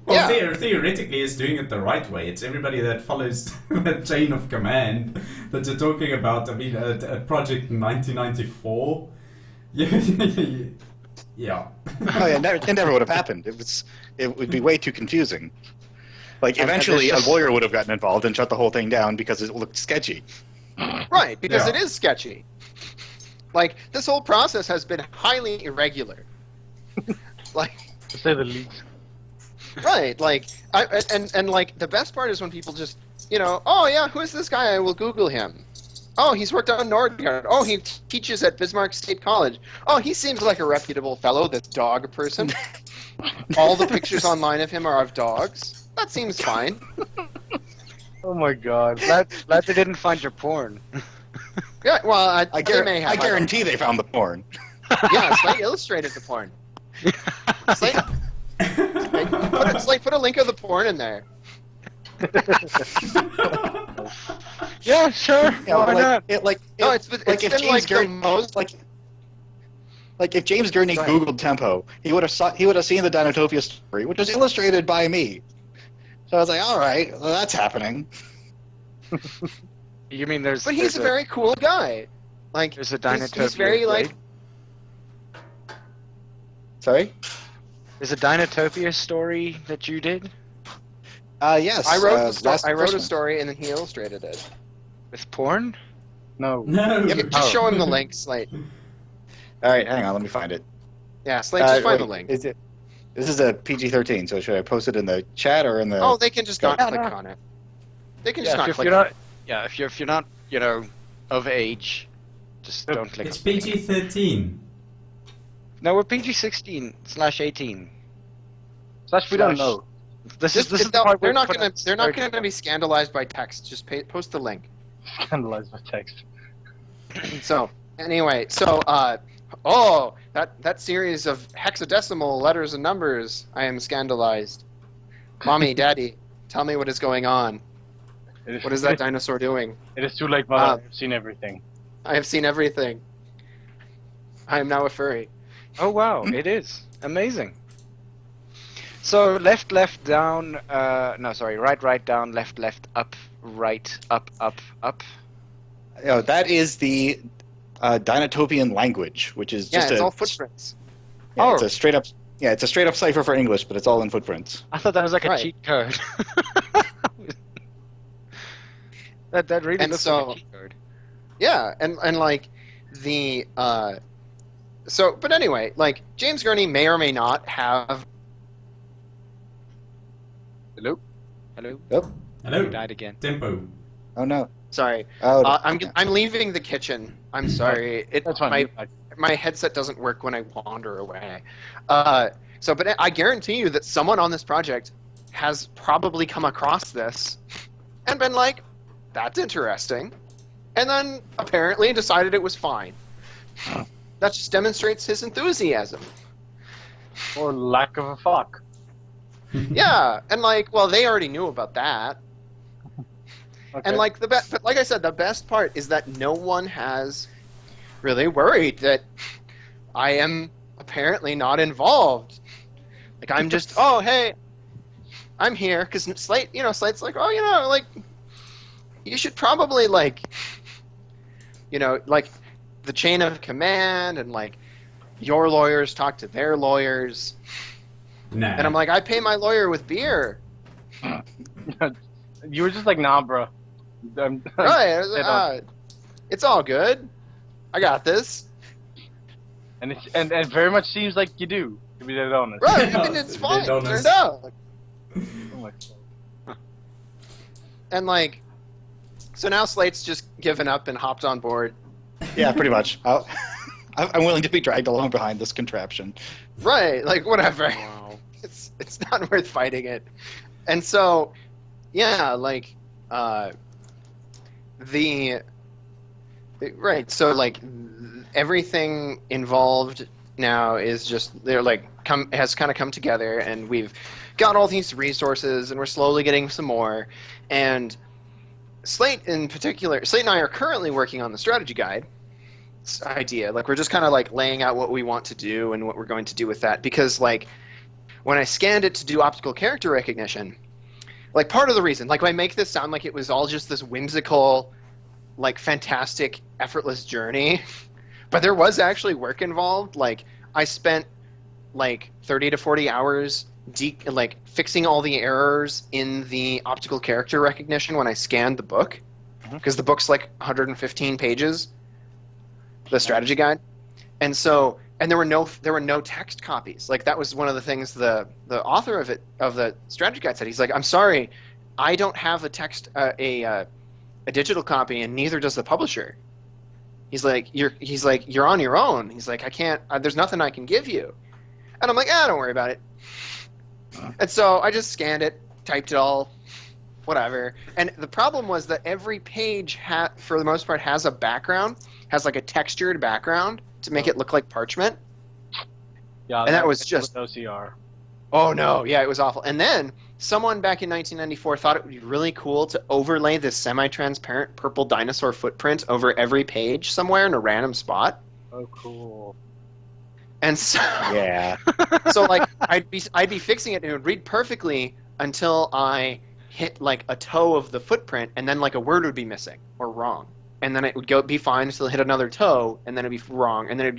Well, Yeah. theoretically, it's doing it the right way. It's everybody that follows that chain of command that you're talking about. I mean, a project in 1994. Yeah. Oh yeah, it never would have happened. It would be way too confusing. Like eventually, a lawyer would have gotten involved and shut the whole thing down because it looked sketchy. Right, because Yeah. it is sketchy. Like, this whole process has been highly irregular. Like, To say the least. right, like, and like, the best part is when people just, oh yeah, who is this guy? I will Google him. Oh, he's worked on Nordgard. Oh, he teaches at Bismarck State College. Oh, he seems like a reputable fellow, this dog person. All the pictures online of him are of dogs. That seems fine. Oh my god. Glad they didn't find your porn. Yeah, well, I they may have. I guarantee they found the porn. Yeah, Slate illustrated the porn. Slate, put a link of the porn in there. Yeah, sure. Why not? No, it's been like the most Like if James Gurney Right. Googled Tempo, he would have seen the Dinotopia story, which was illustrated by me. So I was like, all right, well, that's happening. You mean there's? But he's there's a very cool guy. Like, There's a he's Dinotopia. very like. right? Sorry. There's a Dinotopia story that you did Yes. I wrote last a Christmas. story and then he illustrated it. with porn. No. No. Yeah, just show him the link, Slate. All right, hang on, let me find it. Yeah, Slate, just find the wait, link. This is a PG-13, so should I post it in the chat or in the? Oh, they can just not No, click no. on it. They can just Yeah, not if click you're on not. Yeah, if you're not, of age, just don't click. It's on PG-13. No, we're PG-16/18. Slash, we don't know. This Just, is the part they're where not we put gonna up they're not story- gonna be scandalized by text. Just post the link. Scandalized by text. So anyway, that series of hexadecimal letters and numbers. I am scandalized. Mommy, Daddy, tell me what is going on. What is that dinosaur doing? It is too late, mother. I've seen everything. I have seen everything. I am now a furry. Oh wow, it is amazing. So left, down. No, sorry, right, down, left, up, right, up. That is the Dinotopian language, which is Yeah, just it's all footprints. Oh. it's a straight up cipher for English, but it's all in footprints. I thought that was like a Right. cheat code. that really And looks so- like a cheat code. Yeah, and like the but anyway, like James Gurney may or may not have. Hello. Hello. Hello. You died again. Tempo. Oh no. Sorry, Oh, I'm leaving the kitchen. I'm sorry. That's fine. My headset doesn't work when I wander away. But I guarantee you that someone on this project has probably come across this and been like, "That's interesting," and then apparently decided it was fine. That just demonstrates his enthusiasm. Or lack of a fuck. Yeah, and like, well, they already knew about that. Okay. And like but like I said, the best part is that no one has really worried that I am apparently not involved. Like, I'm just, oh, hey, I'm here, because Slate, Slate's like, oh, like, you should probably, like, like, the chain of command, and, like, your lawyers talk to their lawyers. Nah. And I'm like, I pay my lawyer with beer. You were just like, nah, bro. Right. It's all good. I got this. And it very much seems like you do, to be dead honest. Right, I mean, it's fine. It turned out. Oh my God. And, like, so now Slate's just given up and hopped on board. Yeah, pretty much. I'm willing to be dragged along behind this contraption. Right, like, whatever. Wow. It's not worth fighting it. And so, yeah, like, right, so, like, everything involved now is just, they're, like, has kind of come together, and we've got all these resources, and we're slowly getting some more, and Slate in particular, Slate and I are currently working on the strategy guide idea. Like, we're just kind of, like, laying out what we want to do and what we're going to do with that, because, like, when I scanned it to do optical character recognition, like, part of the reason, like, I make this sound like it was all just this whimsical, like, fantastic, effortless journey, but there was actually work involved. Like, I spent, like, 30 to 40 hours like, fixing all the errors in the optical character recognition when I scanned the book, because the book's, like, 115 pages, the strategy guide. And so, and there were no text copies. Like, that was one of the things the author of the strategy guide said. He's like, I'm sorry, I don't have a digital copy, and neither does the publisher. He's like, you're on your own. He's like, I can't. There's nothing I can give you. And I'm like, don't worry about it. And so I just scanned it, typed it all, whatever. And the problem was that every page for the most part has a background, has like a textured background to make it look like parchment. Yeah, and that was just OCR. Oh no, yeah, it was awful. And then someone back in 1994 thought it would be really cool to overlay this semi-transparent purple dinosaur footprint over every page somewhere in a random spot. Oh, cool. And so, Yeah. so like I'd be fixing it and it would read perfectly until I hit like a toe of the footprint, and then like a word would be missing or wrong, and then it would be fine until it hit another toe, and then it'd be wrong, and then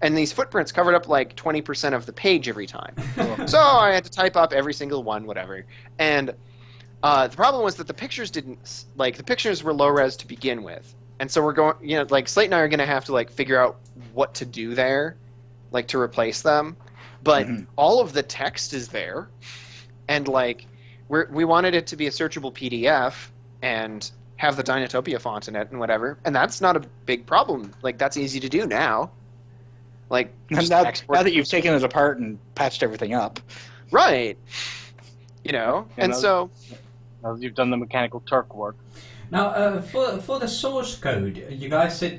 and these footprints covered up like 20% of the page every time. So I had to type up every single one, whatever. And the problem was that the pictures were low res to begin with, and so we're going, like Slate and I are going to have to like figure out what to do there, like to replace them. But all of the text is there, and like we wanted it to be a searchable PDF and have the Dinotopia font in it and whatever, and that's not a big problem. Like, that's easy to do now. Like, now that you've taken it apart and patched everything up. Right. And so... Now you've done the Mechanical Turk work. Now, for the source code, you guys said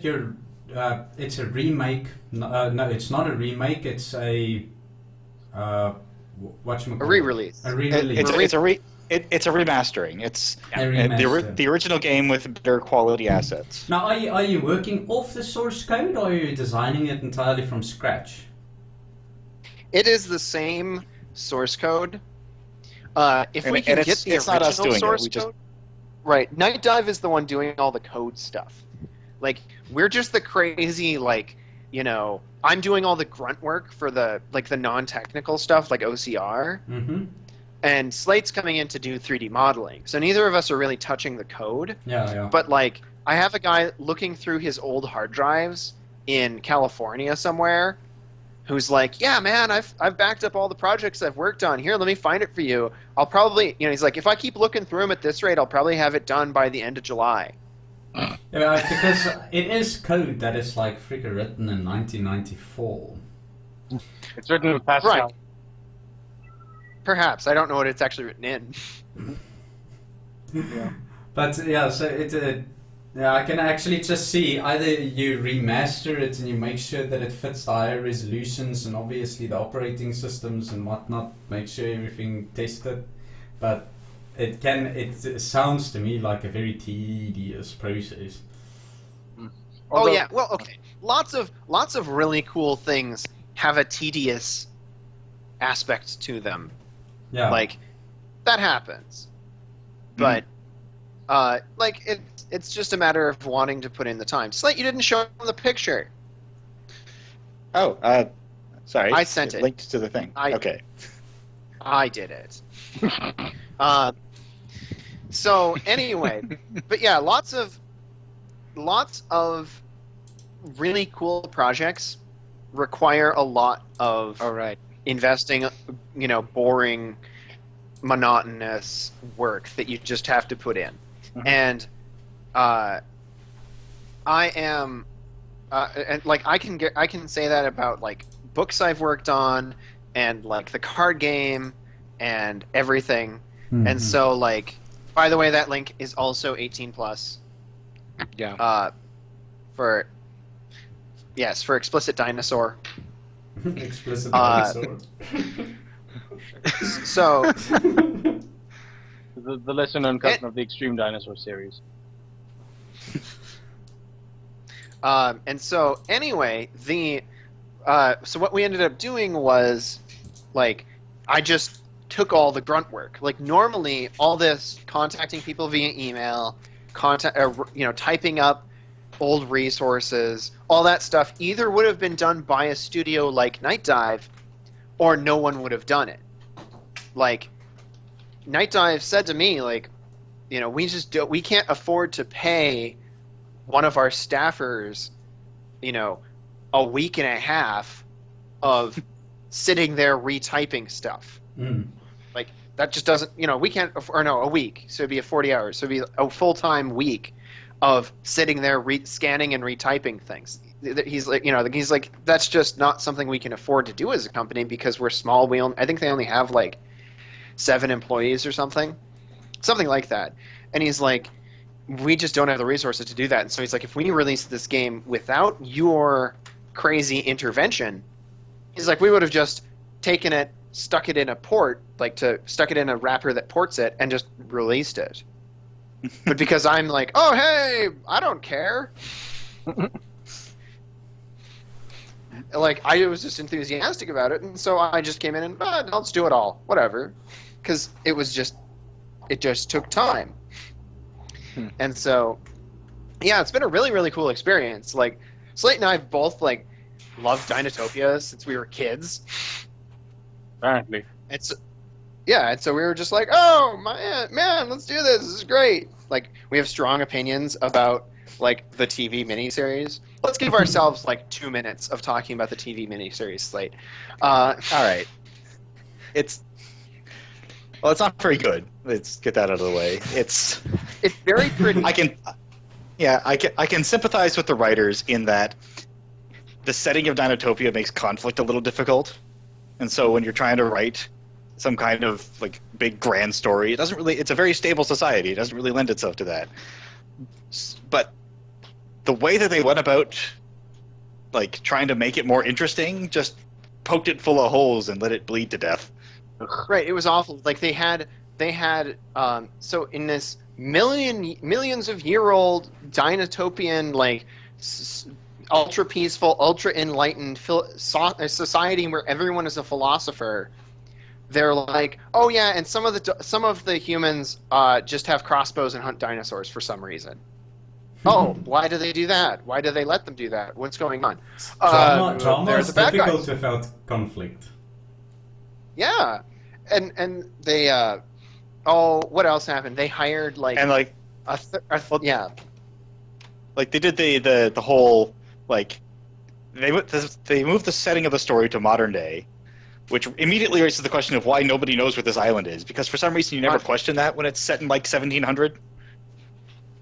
it's a remake. No, it's not a remake, it's a... whatchamacallit? A re-release. A re-release. It's a remastering. It's a remaster. The original game with better quality assets. Now, are you working off the source code, or are you designing it entirely from scratch? It is the same source code. If we can get the original source code, right? Night Dive is the one doing all the code stuff. Like, we're just the crazy, like, I'm doing all the grunt work for the non-technical stuff, like OCR. Mm-hmm. And Slate's coming in to do 3D modeling. So neither of us are really touching the code. Yeah. But, like, I have a guy looking through his old hard drives in California somewhere who's like, yeah, man, I've backed up all the projects I've worked on. Here, let me find it for you. I'll probably, he's like, if I keep looking through them at this rate, I'll probably have it done by the end of July. Yeah, because it is code that is, like, freaking written in 1994. It's written in Pascal. Right. Perhaps. I don't know what it's actually written in. Yeah. But, yeah, so I can actually just see either you remaster it and you make sure that it fits the higher resolutions and obviously the operating systems and whatnot, make sure everything tested. But it sounds to me like a very tedious process. Oh, yeah. Well, okay. lots of really cool things have a tedious aspect to them. Yeah. Like, that happens. But, like, it's just a matter of wanting to put in the time. Slate, you didn't show them the picture. Oh, sorry. I sent it. Linked to the thing. Okay. I did it. So, anyway. But yeah, lots of really cool projects require a lot of investing, boring, monotonous work that you just have to put in. Mm-hmm. And I am and like I can say that about like books I've worked on and like the card game and everything. Mhm. And so like, by the way, that link is also 18 plus. Yeah. For explicit dinosaur. Explicit dinosaur. So The lesser known cousin of the Extreme Dinosaur series. And so anyway, so what we ended up doing was, like, I just took all the grunt work. Like, normally, all this contacting people via email, typing up old resources, all that stuff either would have been done by a studio like Night Dive, or no one would have done it. Like, Night Dive said to me, like, we can't afford to pay one of our staffers, a week and a half of sitting there retyping stuff. Mm. Like, that just doesn't, we can't, or no, a week. So it'd be 40 hours. So it'd be a full-time week of sitting there scanning and retyping things. He's like, that's just not something we can afford to do as a company because we're small. I think they only have like 7 employees or something like that. And he's like, we just don't have the resources to do that. And so he's like, if we release this game without your crazy intervention, he's like, we would have just taken it, stuck it in a port, stuck it in a wrapper that ports it, and just released it. But because I'm like, oh, hey, I don't care. Like, I was just enthusiastic about it, and so I just came in and, let's do it all. Whatever. Because it just took time. And so, yeah, it's been a really, really cool experience. Like, Slate and I have both, like, loved Dinotopia since we were kids. Apparently. And so we were just like, oh, man, let's do this. This is great. Like, we have strong opinions about, like, the TV miniseries. Let's give ourselves, like, 2 minutes of talking about the TV miniseries, Slate. All right. It's not very good. Let's get that out of the way. It's very pretty. I can sympathize with the writers in that the setting of Dinotopia makes conflict a little difficult. And so when you're trying to write some kind of like big grand story, it's a very stable society. It doesn't really lend itself to that. But the way that they went about like trying to make it more interesting just poked it full of holes and let it bleed to death. Right, it was awful. Like they had so in this millions of year old Dinotopian, like ultra peaceful, ultra enlightened society where everyone is a philosopher, they're like, oh yeah, and some of the humans just have crossbows and hunt dinosaurs for some reason. Oh, why do they do that? Why do they let them do that? What's going on? Drama they're is the bad difficult guys. without conflict. Yeah, and they what else happened? They hired like And like yeah. Like they did the whole like they moved the setting of the story to modern day, which immediately raises the question of why nobody knows where this island is, because for some reason you never question that when it's set in like 1700.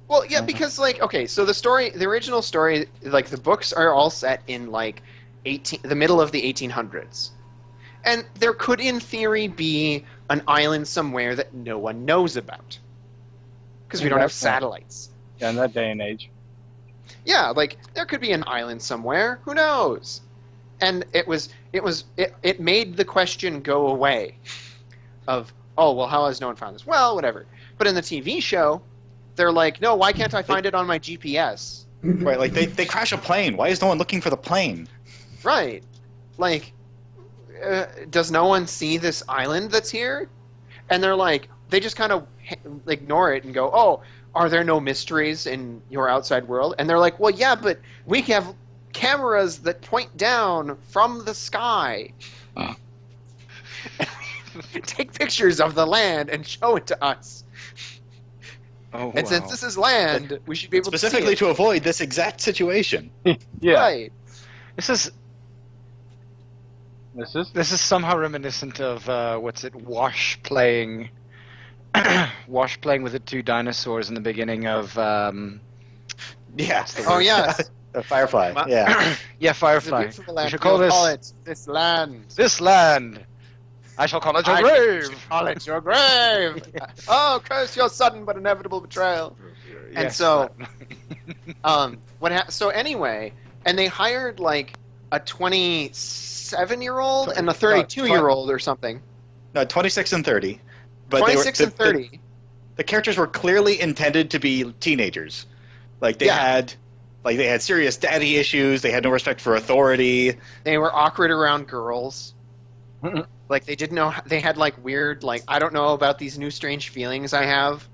Well, yeah, because like okay, so the original story, like the books are all set in like the middle of the 1800s. And there could, in theory, be an island somewhere that no one knows about. Because we don't have satellites. Yeah, in that day and age. Yeah, like, there could be an island somewhere. Who knows? And it made the question go away of, oh, well, how has no one found this? Well, whatever. But in the TV show, they're like, no, why can't I find it on my GPS? Right, like they crash a plane. Why is no one looking for the plane? Right. Like, does no one see this island that's here? And they're like, they just kind of ignore it and go, oh, are there no mysteries in your outside world? And they're like, well, yeah, but we have cameras that point down from the sky. Take pictures of the land and show it to us. Oh, And since this is land, we should be able specifically to see it. to avoid this exact situation. Yeah. Right. This is somehow reminiscent of Wash playing with the two dinosaurs in the beginning of Yeah. Oh, yes. Firefly. Yeah. yeah, It's a Firefly. beautiful We land. should call We'll this it this land. this land. I shall call it your I grave. should call it your grave. Oh, curse your sudden but inevitable betrayal. And Yes, so, that. so anyway, and they hired like a 27-year-old and a 32-year-old or something. No, 26 and 30. But 26 and 30. The characters were clearly intended to be teenagers. Like they had serious daddy issues. They had no respect for authority. They were awkward around girls. Like they didn't know. They had like weird, like I don't know about these new strange feelings I have.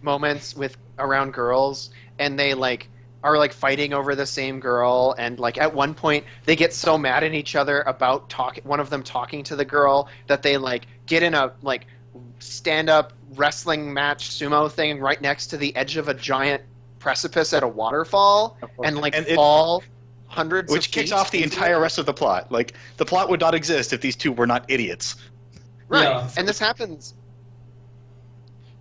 Moments with around girls, and they like are like fighting over the same girl, and like at one point they get so mad at each other about one of them talking to the girl that they like get in a like stand-up wrestling match sumo thing right next to the edge of a giant precipice at a waterfall, and like fall hundreds which of kicks feet off the entire rest of the plot. Like the plot would not exist if these two were not idiots. Right. Yeah. And this happens.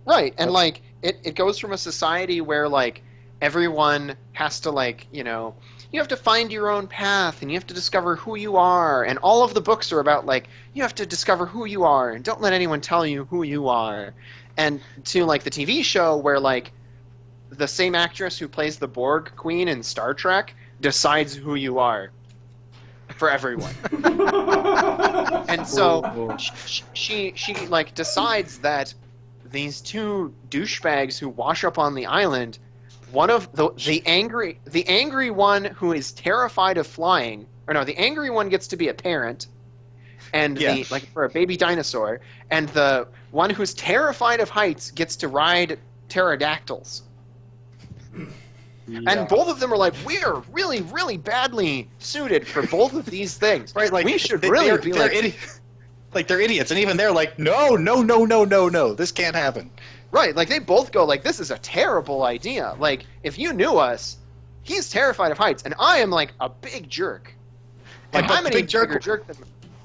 Right. And like it goes from a society where like everyone has to like, you have to find your own path and you have to discover who you are, and all of the books are about like you have to discover who you are and don't let anyone tell you who you are. And to like the TV show where like the same actress who plays the Borg Queen in Star Trek decides who you are for everyone. And so she like decides that these two douchebags who wash up on the island, one of the angry one who is terrified of flying, or no, the angry one gets to be a parent, and for a baby dinosaur, and the one who's terrified of heights gets to ride pterodactyls. Yeah. And both of them are like, we're really, really badly suited for both of these things. Right, like we should they're they're idiots, and even they're like, no, this can't happen. Right, like they both go like, this is a terrible idea. Like, if you knew us, he's terrified of heights, and I am like a big jerk. Like I'm a bigger jerk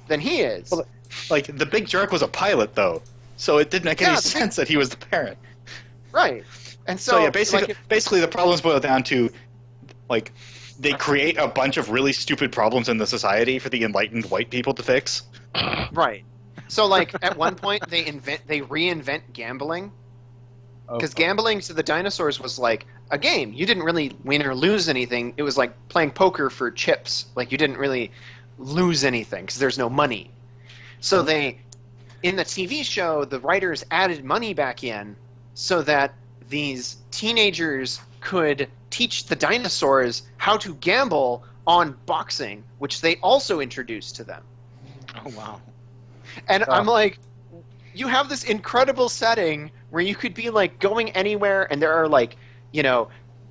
than he is. Well, like the big jerk was a pilot though, so it didn't make any sense that he was the parent. Right. And so yeah, basically the problems boil down to, like, they create a bunch of really stupid problems in the society for the enlightened white people to fix. Right. So, like, at one point they reinvent gambling, because gambling to the dinosaurs was like a game. You didn't really win or lose anything. It was like playing poker for chips. Like you didn't really lose anything because there's no money. So in the TV show, the writers added money back in so that these teenagers could teach the dinosaurs how to gamble on boxing, which they also introduced to them. Oh, wow. And I'm like, you have this incredible setting where you could be like going anywhere, and there are like,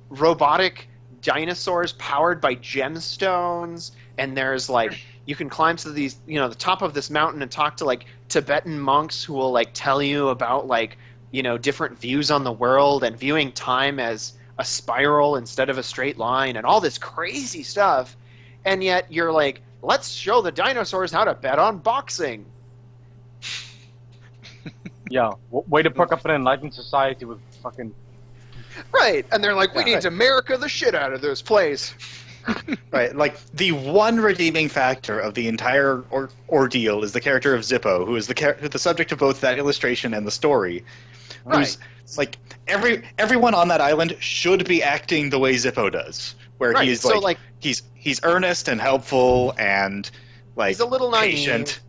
robotic dinosaurs powered by gemstones, and there's like, you can climb to these, the top of this mountain and talk to like Tibetan monks who will like tell you about like, different views on the world and viewing time as a spiral instead of a straight line and all this crazy stuff. And yet you're like, let's show the dinosaurs how to bet on boxing. Yeah, way to perk up an enlightened society with fucking... Right, and they're like, we need to America the shit out of this place. Right, like the one redeeming factor of the entire ordeal is the character of Zippo, who is the subject of both that illustration and the story. Who's, like, everyone on that island should be acting the way Zippo does, where he's like, he's earnest and helpful and like he's a little patient.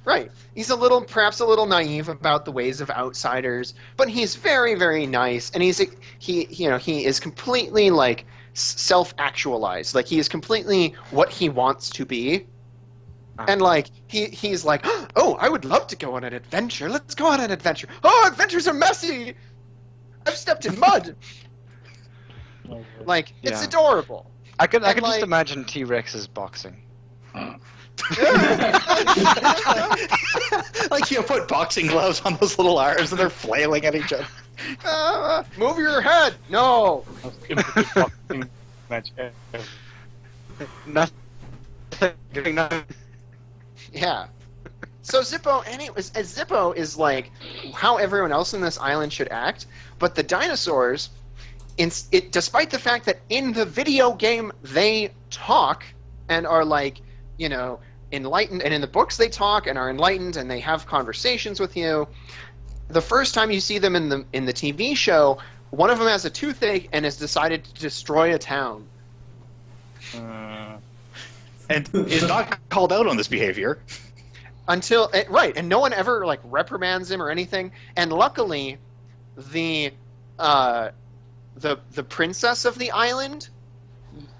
naive. Right. He's perhaps a little naive about the ways of outsiders, but he's very, very nice, and he is completely like self-actualized. Like he is completely what he wants to be, and like he's like, oh, I would love to go on an adventure. Let's go on an adventure. Oh, adventures are messy. I've stepped in mud. Like it's adorable. I could just imagine T-Rex's boxing. Like you put boxing gloves on those little arms and they're flailing at each other. Move your head. No. Boxing match ever. Nothing. Yeah. So Zippo is like how everyone else in this island should act, but the dinosaurs, despite the fact that in the video game they talk and are like, enlightened, and in the books they talk and are enlightened and they have conversations with you. The first time you see them in the TV show, one of them has a toothache and has decided to destroy a town. And is not called out on this behavior. And no one ever like reprimands him or anything. And luckily, the princess of the island,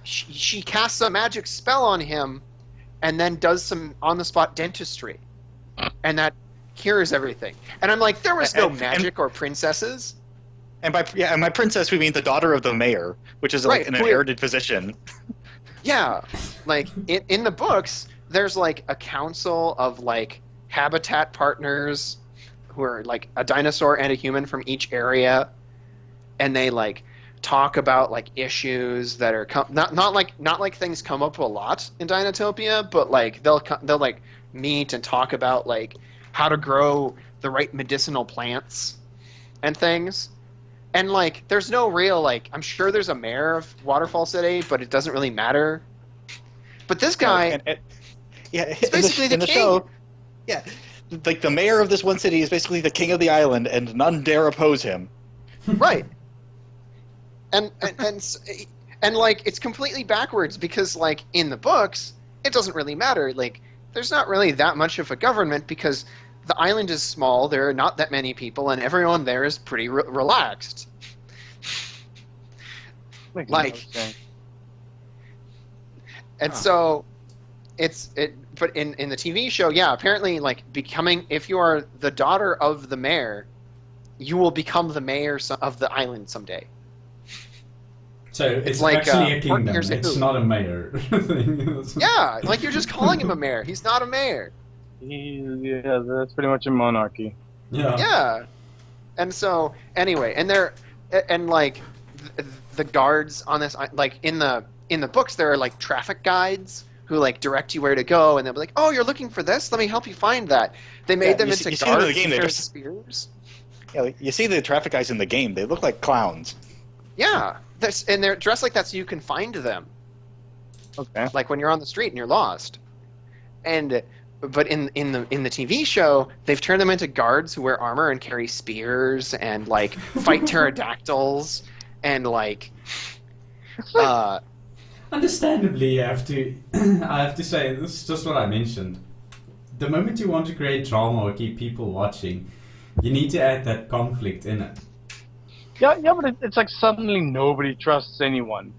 she casts a magic spell on him, and then does some on-the-spot dentistry, and that cures everything. And I'm like, there was no magic or princesses. And by princess we mean the daughter of the mayor, which is like an inherited position. Yeah, like in the books, there's like a council of like habitat partners who are like a dinosaur and a human from each area, and they like talk about like issues that are not like things come up a lot in Dinotopia, but like they'll like meet and talk about like how to grow the right medicinal plants and things. And like there's no real like, I'm sure there's a mayor of Waterfall City, but it doesn't really matter. But this guy, it's basically the king. Show, yeah, like the mayor of this one city is basically the king of the island, and none dare oppose him. Right. And like it's completely backwards because like in the books it doesn't really matter. Like there's not really that much of a government because the island is small. There are not that many people, and everyone there is pretty relaxed. So but in the TV show, yeah, apparently like if you are the daughter of the mayor, you will become the mayor of the island someday. So it's like actually a kingdom. It's not a mayor. Yeah, like you're just calling him a mayor. He's not a mayor. Yeah, that's pretty much a monarchy. Yeah. Yeah. And so anyway, and like the guards on this, like in the books there are like traffic guides who like direct you where to go, and they'll be like, "Oh, you're looking for this? Let me help you find that." They made them into guards the game, with spears. Yeah, like, you see the traffic guys in the game. They look like clowns. Yeah, and they're dressed like that so you can find them. Okay. Like when you're on the street and you're lost. But in the TV show, they've turned them into guards who wear armor and carry spears and like fight pterodactyls and like. Understandably, I have to say this is just what I mentioned. The moment you want to create drama or keep people watching, you need to add that conflict in it. Yeah, but it's like suddenly nobody trusts anyone.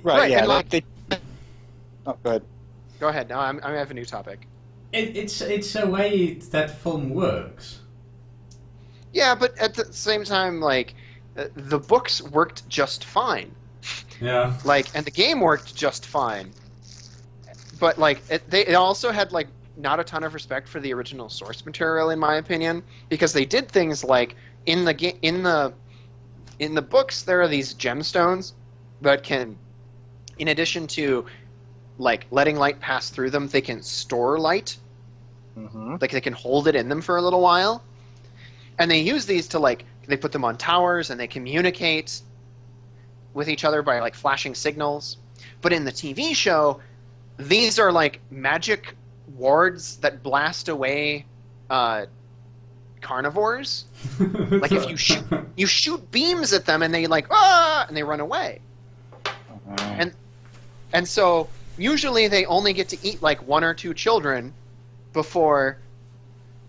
Right. Yeah. Oh, go ahead. Go ahead. No, I have a new topic. It's a way that film works. Yeah, but at the same time, like the books worked just fine. Yeah. Like, and the game worked just fine. But like, it also had like not a ton of respect for the original source material, in my opinion, because they did things like in the books there are these gemstones that can, in addition to like letting light pass through them, they can store light. Mm-hmm. Like they can hold it in them for a little while, and they use these to like they put them on towers and they communicate with each other by like flashing signals. But in the TV show, these are like magic wards that blast away carnivores. Like if you shoot beams at them and they like and they run away. Uh-huh. And so usually they only get to eat like one or two children, before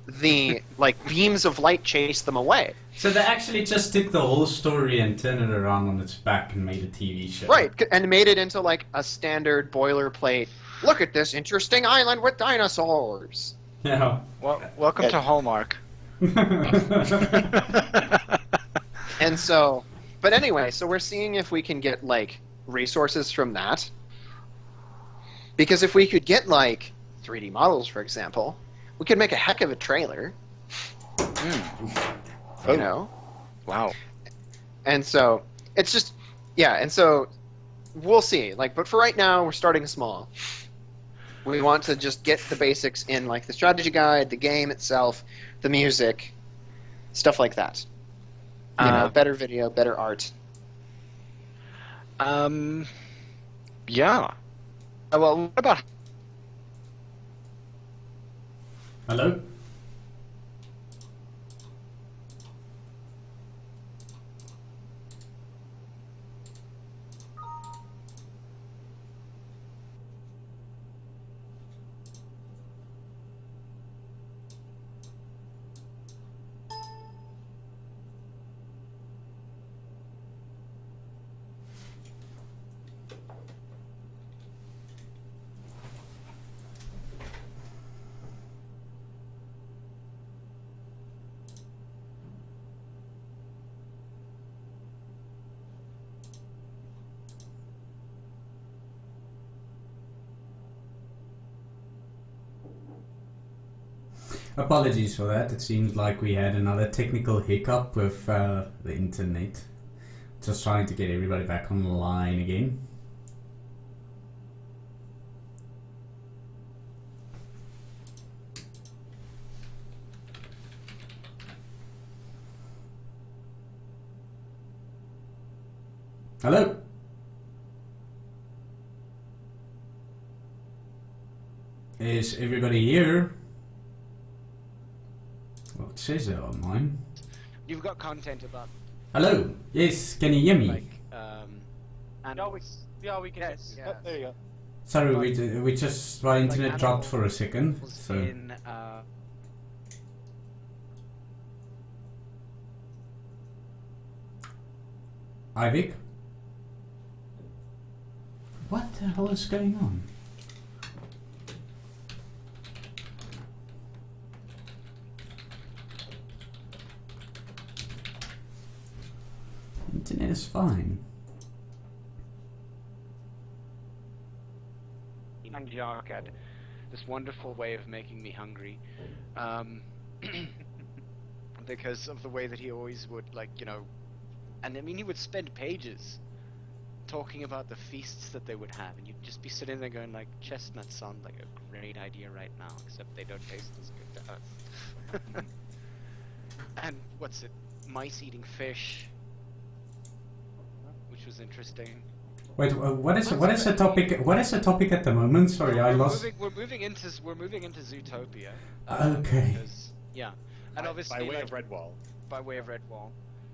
the beams of light chase them away. So they actually just took the whole story and turned it around on its back and made a TV show. Right, and made it into a standard boilerplate. Look at this interesting island with dinosaurs. Yeah. Well, welcome to Hallmark. And so, but anyway, so we're seeing if we can get resources from that. Because if we could get 3D models, for example, we could make a heck of a trailer. You know? Wow. And so it's just, yeah, and so we'll see. But for right now, we're starting small. We want to just get the basics in, the strategy guide, the game itself, the music, stuff like that. You know, better video, better art. Yeah. Well, what about... Hello? Apologies for that. It seems like we had another technical hiccup with the internet. Just trying to get everybody back online again. Hello? Is everybody here? Well, it says it online. You've got content about... Hello? Yes, can you hear me? Animals. We can. Yes. Yeah. There you go. Sorry, we just... my internet dropped for a second, so... In, Ivic? What the hell is going on? Internet is fine. Jark had this wonderful way of making me hungry, because of the way that he always would, and I mean, he would spend pages talking about the feasts that they would have, and you'd just be sitting there going, chestnuts sound like a great idea right now, except they don't taste as good to us. And what's it? Mice eating fish, which was interesting. Wait, what is the topic? What is the topic at the moment? Sorry, I lost. We're moving into Zootopia. Okay. Because, yeah, and obviously by way of Redwall. By way of Redwall,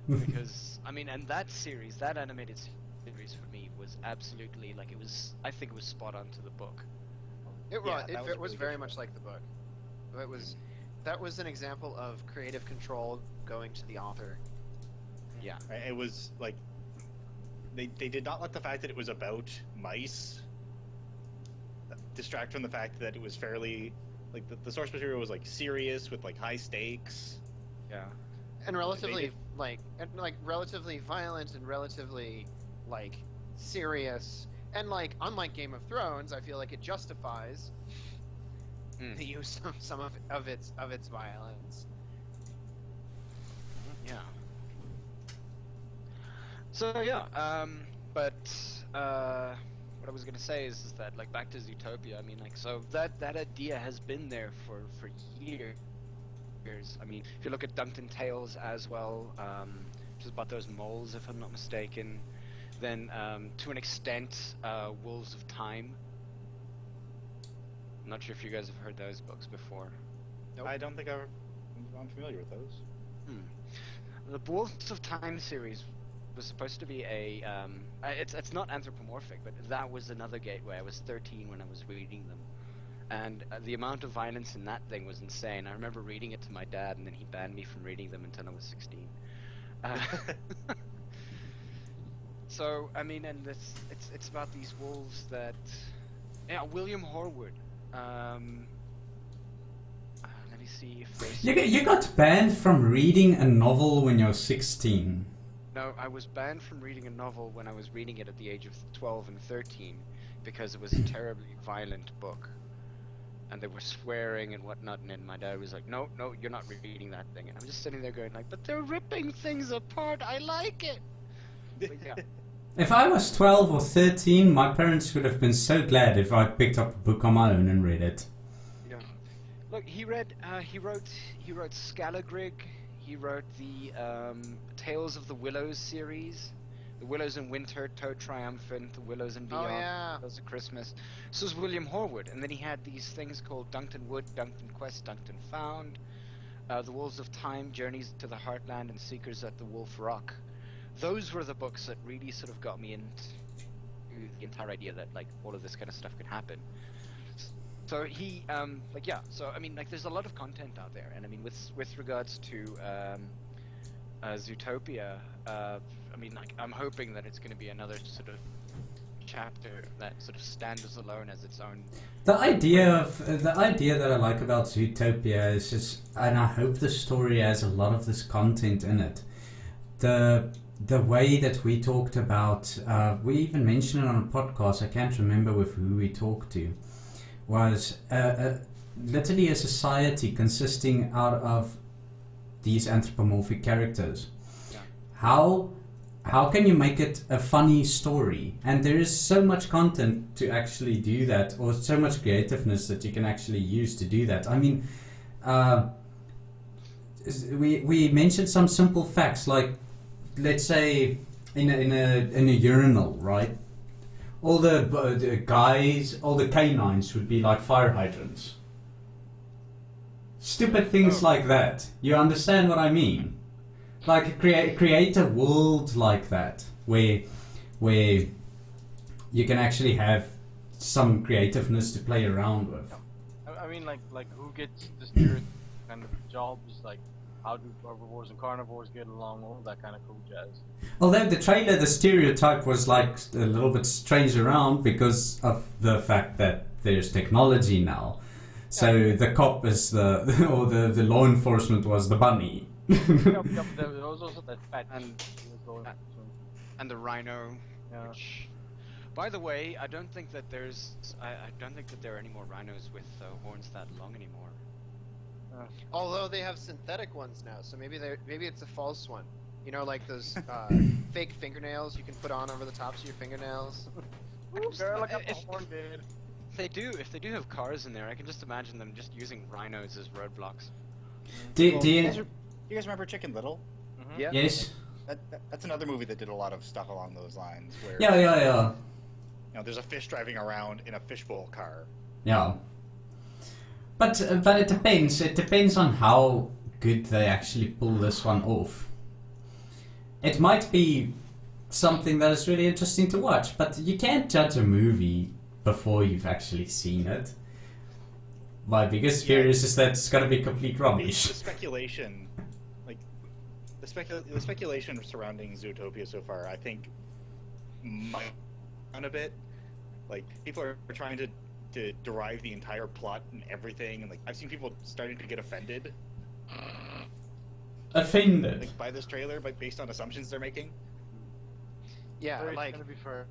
because I mean, and that series, that animated series for me was absolutely I think it was spot on to the book. It Yeah, was. that was It was really very good. much like the book. That was an example of creative control going to the author. Yeah. It was they did not let the fact that it was about mice distract from the fact that it was fairly the source material was serious with high stakes. Yeah. And relatively relatively violent and relatively serious, and unlike Game of Thrones, I feel like it justifies the use of some of its violence. Yeah. So yeah, but what I was gonna say is that back to Zootopia. I mean, so that idea has been there for years. I mean, if you look at Dumpton Tales as well, which is about those moles, if I'm not mistaken, then to an extent, Wolves of Time. I'm not sure if you guys have heard those books before. Nope. I don't think I'm familiar with those. The Wolves of Time series was supposed to be a it's not anthropomorphic, but that was another gateway. I was 13 when I was reading them, and the amount of violence in that thing was insane. I remember reading it to my dad, and then he banned me from reading them until I was 16. So I mean, and it's about these wolves that, yeah, William Horwood. Let me see if there's... You got banned from reading a novel when you're 16. No, I was banned from reading a novel when I was reading it at the age of 12 and 13 because it was a terribly violent book. And they were swearing and whatnot, and then my dad was like, no, you're not reading that thing. And I'm just sitting there going like, but they're ripping things apart, I like it! But yeah. If I was 12 or 13, my parents would have been so glad if I picked up a book on my own and read it. Yeah. Look, he wrote Scalagrig, he wrote the Tales of the Willows series, The Willows in Winter, Toad Triumphant, The Willows and Beyond, Willows of Christmas. So was William Horwood, and then he had these things called Duncton Wood, Duncton Quest, Duncton Found, The Wolves of Time, Journeys to the Heartland, and Seekers at the Wolf Rock. Those were the books that really sort of got me into the entire idea that like all of this kind of stuff could happen. So he, so I mean, like, there's a lot of content out there, and I mean, with regards to Zootopia, I mean, like, I'm hoping that it's going to be another sort of chapter that sort of stands alone as its own. The idea that I like about Zootopia is just, and I hope the story has a lot of this content in it. The way that we talked about, we even mentioned it on a podcast, I can't remember with who we talked to, was literally a society consisting out of these anthropomorphic characters. Yeah. How can you make it a funny story? And there is so much content to actually do that, or so much creativeness that you can actually use to do that. I mean, we mentioned some simple facts, like, let's say in a urinal, right? All the guys, all the canines would be like fire hydrants. Stupid things like that. You understand what I mean? Like create a world like that where you can actually have some creativeness to play around with. I mean, like who gets the spirit kind of jobs, like how do herbivores and carnivores get along, all that kind of cool jazz. Although the trailer, the stereotype was like a little bit strange around because of the fact that there's technology now. So the cop is the law enforcement was the bunny. But there was also that fat and the rhino. Yeah. Which, by the way, I don't think that there are any more rhinos with horns that long anymore. Although they have synthetic ones now, so maybe it's a false one. You know, like those fake fingernails you can put on over the tops of your fingernails. Girl, like a horn, dude. If they do have cars in there, I can just imagine them just using rhinos as roadblocks. Do you you guys remember Chicken Little? Mm-hmm. Yeah. Yes. That's another movie that did a lot of stuff along those lines. Where, Yeah. You know, there's a fish driving around in a fishbowl car. Yeah. But it depends. It depends on how good they actually pull this one off. It might be something that is really interesting to watch, but you can't judge a movie before you've actually seen it. My biggest fear is that it's gonna be complete rubbish. The speculation, the speculation surrounding Zootopia so far, I think, might on a bit. Like, people are trying to derive the entire plot and everything, and like I've seen people starting to get offended. Offended? Like, by this trailer, but based on assumptions they're making. Yeah, like, gonna be for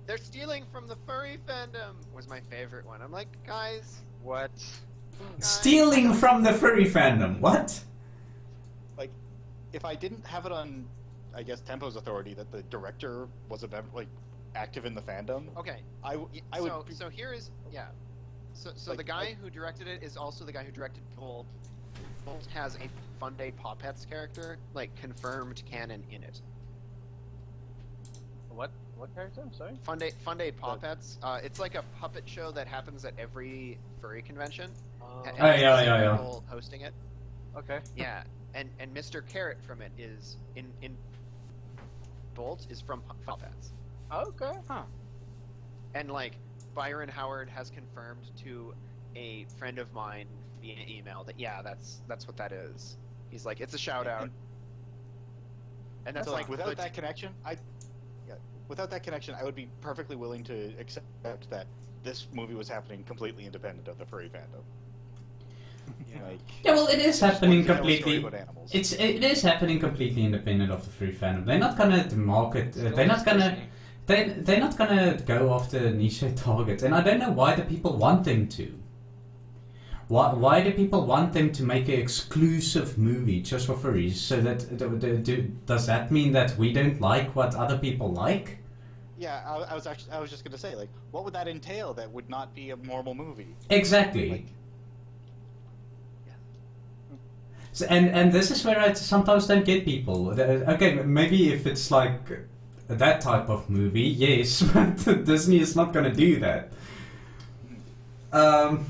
they're stealing from the furry fandom was my favorite one. I'm like, guys, What? Stealing from the furry fandom. What? Like, if I didn't have it on, I guess, Tempo's authority that the director was active in the fandom. Okay. I would. So here is So Like, the guy who directed it is also the guy who directed Bolt. Bolt has a Fun Day Pawpets character, like, confirmed canon in it. what character? I'm sorry. Fun Day Pawpets. It's like a puppet show that happens at every furry convention. And yeah. people hosting it. Okay. Yeah, and Mr. Carrot from it is in Bolt is from Pawpets. Okay. Huh. And like Byron Howard has confirmed to a friend of mine via email that that's what that is. He's like, it's a shout out. And that's so, like without that connection, without that connection, I would be perfectly willing to accept that this movie was happening completely independent of the furry fandom. Yeah, well, it is happening completely. It is happening completely independent of the free fandom. They're not gonna market. They're not gonna go after niche targets, and I don't know why the people want them to. Why do people want them to make an exclusive movie just for furries? So that does that mean that we don't like what other people like? Yeah, I was just gonna say, like, what would that entail? That would not be a normal movie. Exactly. Like, So, and this is where I sometimes don't get people. Okay, maybe if it's like that type of movie, yes, but Disney is not going to do that. No,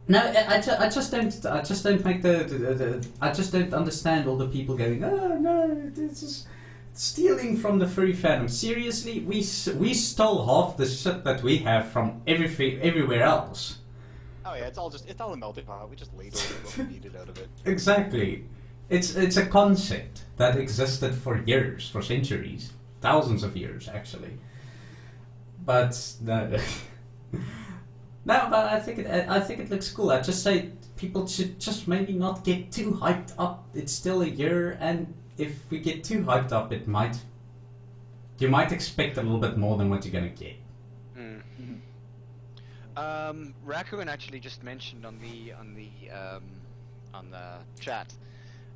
I just don't make I just don't understand all the people going, oh no, this is stealing from the furry fandom. Seriously, we stole half the shit that we have from everywhere else. Oh yeah, it's all a melting pot. We just ladled what we needed out of it. Exactly. It's a concept that existed for years, for centuries, thousands of years actually. But no, no. But I think it looks cool. I just say people should just maybe not get too hyped up. It's still a year, and if we get too hyped up, you might expect a little bit more than what you're gonna get. Raccoon actually just mentioned on the chat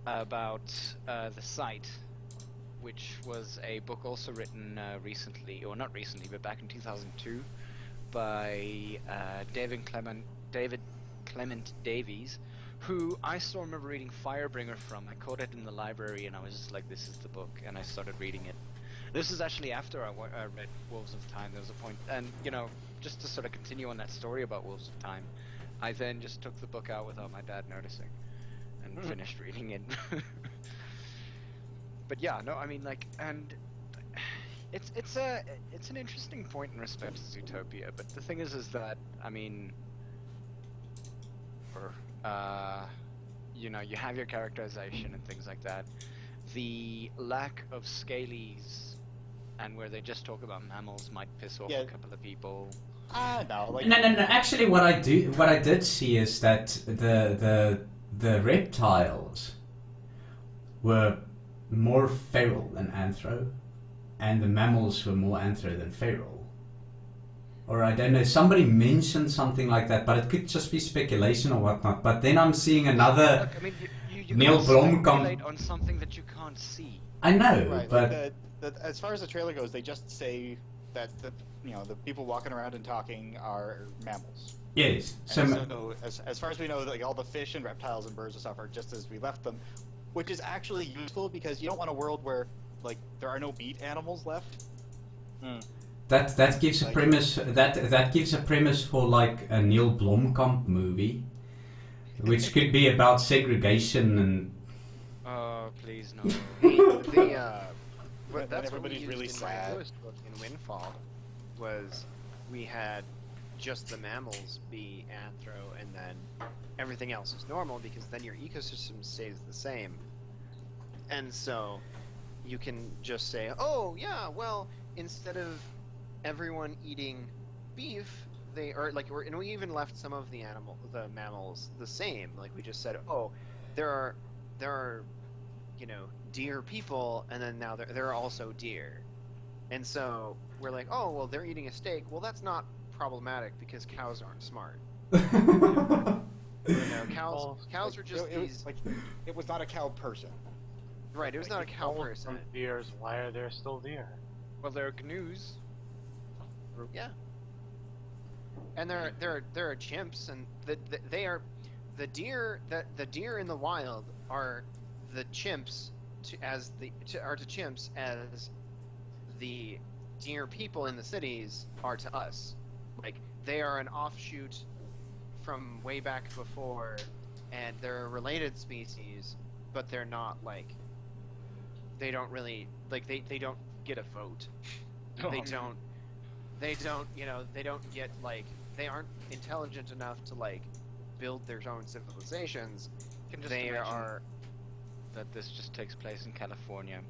about the Site, which was a book also written recently, or not recently, but back in 2002, by David Clement Davies, who I still remember reading Firebringer from. I caught it in the library, and I was just like, "This is the book," and I started reading it. This is actually after I read Wolves of Time. There was a point, and just to sort of continue on that story about Wolves of Time, I then just took the book out without my dad noticing, and finished reading it. But yeah, no, I mean, like, and it's an interesting point in respect to Zootopia. But the thing is that I mean, you have your characterization and things like that. The lack of scalies, and where they just talk about mammals, might piss off a couple of people. No. Like, No. Actually, what I did see is that the reptiles were more feral than anthro, and the mammals were more anthro than feral. Or I don't know. Somebody mentioned something like that, but it could just be speculation or whatnot. But then I'm seeing another. Look, I mean, you Neil can't Blomkamp speculate on something that you can't see. I know, right, but like as far as the trailer goes, they just say that the people walking around and talking are mammals. yes. So as far as we know, like all the fish and reptiles and birds and stuff are just as we left them, which is actually useful because you don't want a world where like there are no beat animals left. That gives a premise. That gives a premise for like a Neil Blomkamp movie, which could be about segregation and. Oh, please no. That's everybody's really sad. My newest book in Windfall was we had just the mammals be anthro, and then everything else is normal because then your ecosystem stays the same. And so you can just say, oh yeah, well, instead of everyone eating beef, and we even left some of the mammals the same. Like we just said, oh, there are deer people, and then now there are also deer. And so we're like, oh, well, they're eating a steak. Well, that's not problematic because cows aren't smart. Cows are just these. It was not a cow person. Right, it was not a cow person. From deers, why are there still deer? Well, they're gnus. Yeah. And there are chimps, and they are the deer. The deer in the wild are the chimps to chimps as the deer people in the cities are to us. Like they are an offshoot from way back before, and they're a related species, but they're not like. They don't really like they don't get a vote. They don't get like they aren't intelligent enough to like build their own civilizations. Can just They imagine are. that this just takes place in California,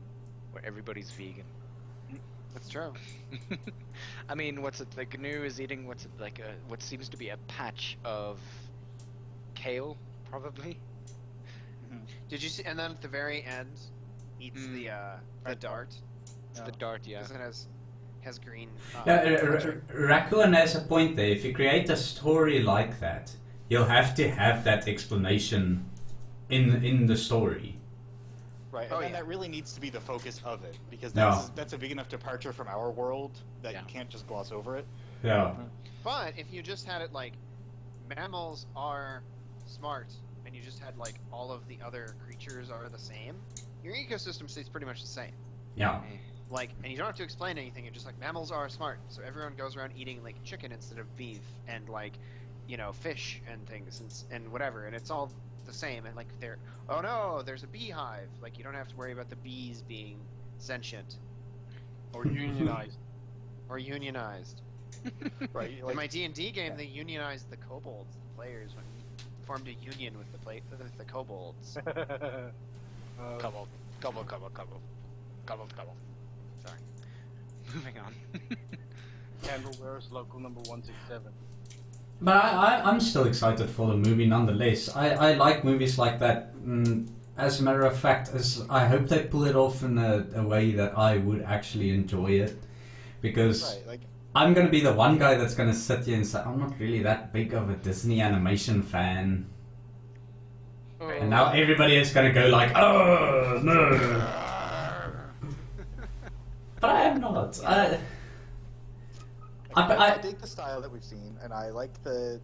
where everybody's vegan. That's true. I mean, what's it? The GNU is eating what seems to be a patch of kale, probably. Did you see? And then at the very end, eats the dart. It's the dart, yeah. Because it has green. Raccoon has a point there. If you create a story like that, you'll have to have that explanation in the story. Right, and Oh, then yeah. that really needs to be the focus of it, because Yeah. that's a big enough departure from our world that Yeah. you can't just gloss over it. Yeah. But if you just had it like, mammals are smart, and you just had like all of the other creatures are the same, your ecosystem stays pretty much the same. Yeah. Like, and you don't have to explain anything. You're just like, mammals are smart, so everyone goes around eating like chicken instead of beef, and like, fish and things and whatever, and it's all the same. And like, oh no, there's a beehive. Like, you don't have to worry about the bees being sentient Or unionized. or unionized. Right, In my D&D game, they unionized the kobolds. The players formed a union with the kobolds. Cobble. Sorry. Moving on. Candle wearers, local number 167. But I'm still excited for the movie nonetheless. I like movies like that. As a matter of fact, I hope they pull it off in a way that I would actually enjoy it. Because Right, like I'm going to be the one guy that's going to sit here and say, I'm not really that big of a Disney animation fan. And now everybody is going to go like, oh, no. But I am not. I dig the style that we've seen, and I like the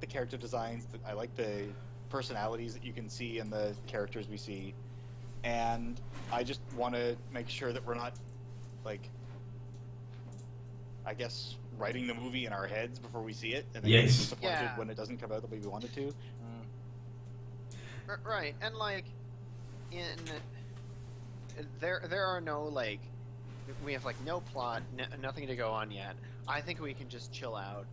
character designs. I like the personalities that you can see in the characters we see, and I just want to make sure that we're not, like, I guess, writing the movie in our heads before we see it, and then Yes. getting disappointed Yeah. when it doesn't come out the way we wanted to. Right, and like, there are no like, we have like no plot, nothing to go on yet. I think we can just chill out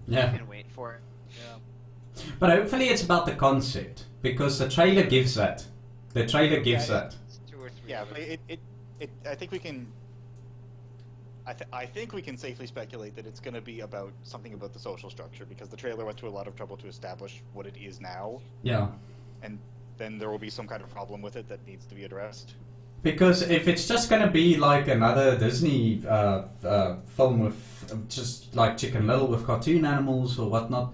Yeah. and wait for it. Yeah. But hopefully it's about the concept. Because the trailer gives that. The trailer gives Yeah, that. It's 2 or 3. Yeah, but I think we can. I think we can safely speculate that it's going to be about something about the social structure, because the trailer went to a lot of trouble to establish what it is now, Yeah. and then there will be some kind of problem with it that needs to be addressed. Because if it's just going to be like another Disney film with just like Chicken Little with cartoon animals or whatnot,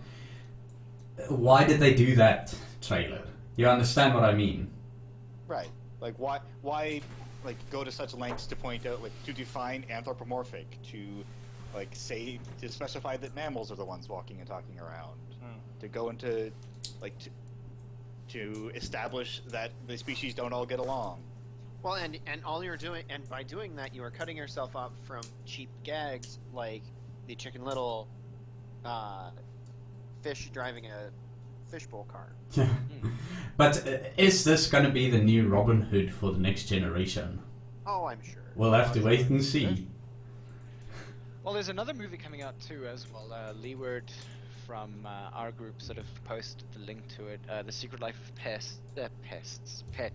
why did they do that trailer? You understand what I mean? Right. Like why like go to such lengths to point out, like, to define anthropomorphic, to like say, to specify that mammals are the ones walking and talking around, to go into like to establish that the species don't all get along. Well, and all you're doing, and by doing that, you are cutting yourself off from cheap gags like the Chicken Little fish driving a fishbowl cart. But is this going to be the new Robin Hood for the next generation? Oh, I'm sure. We'll have to wait and see. Well, there's another movie coming out too as well. Leeward from our group sort of posted the link to it. The Secret Life of Pets.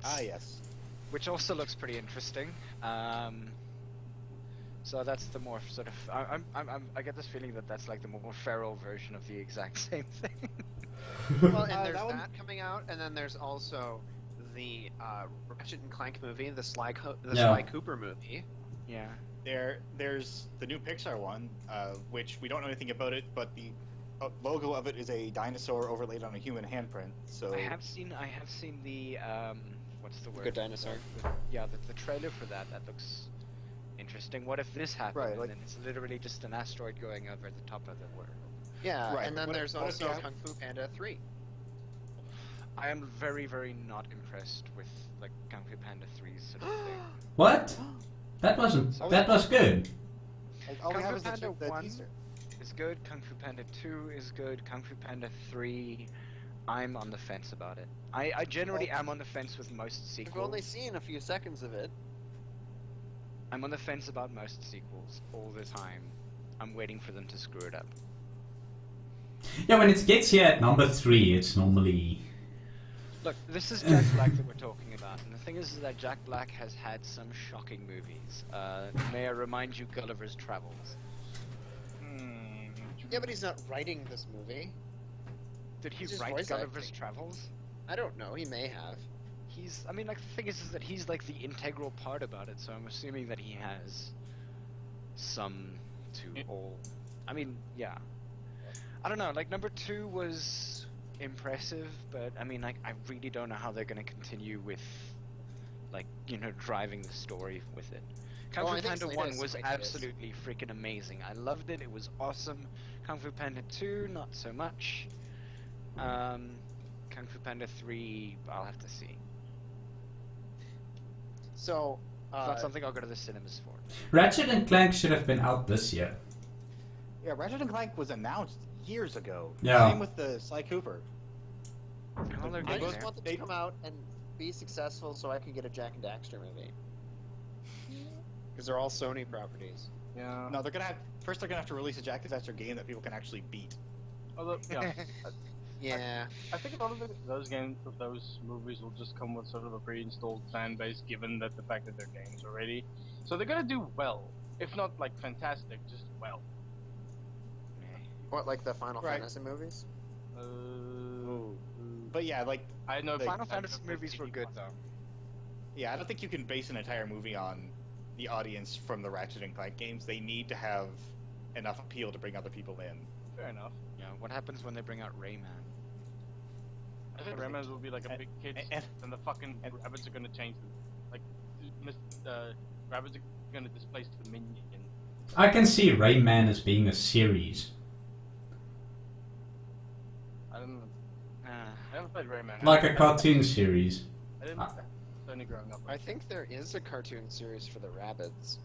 Ah, yes. Which also looks pretty interesting. So that's the more sort of I get this feeling that that's like the more feral version of the exact same thing. Well, and there's that one- that coming out, and then there's also the Ratchet and Clank movie, the Sly Yeah. Sly Cooper movie. Yeah. There's the new Pixar one, which we don't know anything about it, but the logo of it is a dinosaur overlaid on a human handprint. So I have seen the what's the word? Good dinosaur. Yeah, the trailer for that. That looks interesting. What if this happened? Right, and like- then it's literally just an asteroid going over the top of the world. Yeah, Right, and then what if- there's what if also you have- Kung Fu Panda 3. I am very, very not impressed with like Kung Fu Panda 3's sort of thing. What? That was good. like, all we Kung have Fu is Panda the 1 teaser. is good. Kung Fu Panda 2 is good. Kung Fu Panda 3, I'm on the fence about it. I generally am on the fence with most We've sequels. only seen a few seconds of it. I'm on the fence about most sequels all the time. I'm waiting for them to screw it up. Yeah, when it gets here at number 3, it's normally... Look, this is Jack Black that we're talking about, and the thing is that Jack Black has had some shocking movies. May I remind you, Gulliver's Travels. Yeah, but he's not writing this movie. Did he He's just write voice Gulliver's acting. Travels? I don't know. He may have. I mean, like, the thing is that he's, like, the integral part about it, so I'm assuming that he has some to all. I mean, yeah. I don't know, like, number 2 was impressive, but, I mean, like, I really don't know how they're gonna continue with, like, you know, driving the story with it. Kung Fu Panda 1 was absolutely freaking amazing. I loved it, it was awesome. Kung Fu Panda 2, not so much. Kung Fu Panda 3, I'll have to see. So, It's not something I'll go to the cinemas for. Ratchet and Clank should have been out this year. Yeah, Ratchet and Clank was announced years ago. Yeah. Same with the Sly Cooper. Well, they're I getting just there. want them to come out and be successful so I can get a Jack and Daxter movie. Because they're all Sony properties. Yeah. No, they're gonna have to release a Jack and Daxter game that people can actually beat. Although, yeah. Yeah. I think a lot of those movies will just come with sort of a pre-installed fan base, given that the fact that they're games already. So they're gonna do well, if not like fantastic, just well. What, like the Final Right. Fantasy movies? But yeah, like, I know The Final Fantasy movies were good though. yeah, I don't think you can base an entire movie on the audience from the Ratchet and Clank games. They need to have enough appeal to bring other people in. Fair enough. Yeah, what happens when they bring out Rayman? I think Rayman's will be like a big kid, and the fucking rabbits are gonna change them. Like, rabbits are gonna displace the minion. I can see Rayman as being a series. I don't know. I haven't played Rayman. Like a cartoon series. I didn't. Only growing up. I think there is a cartoon series for the rabbits.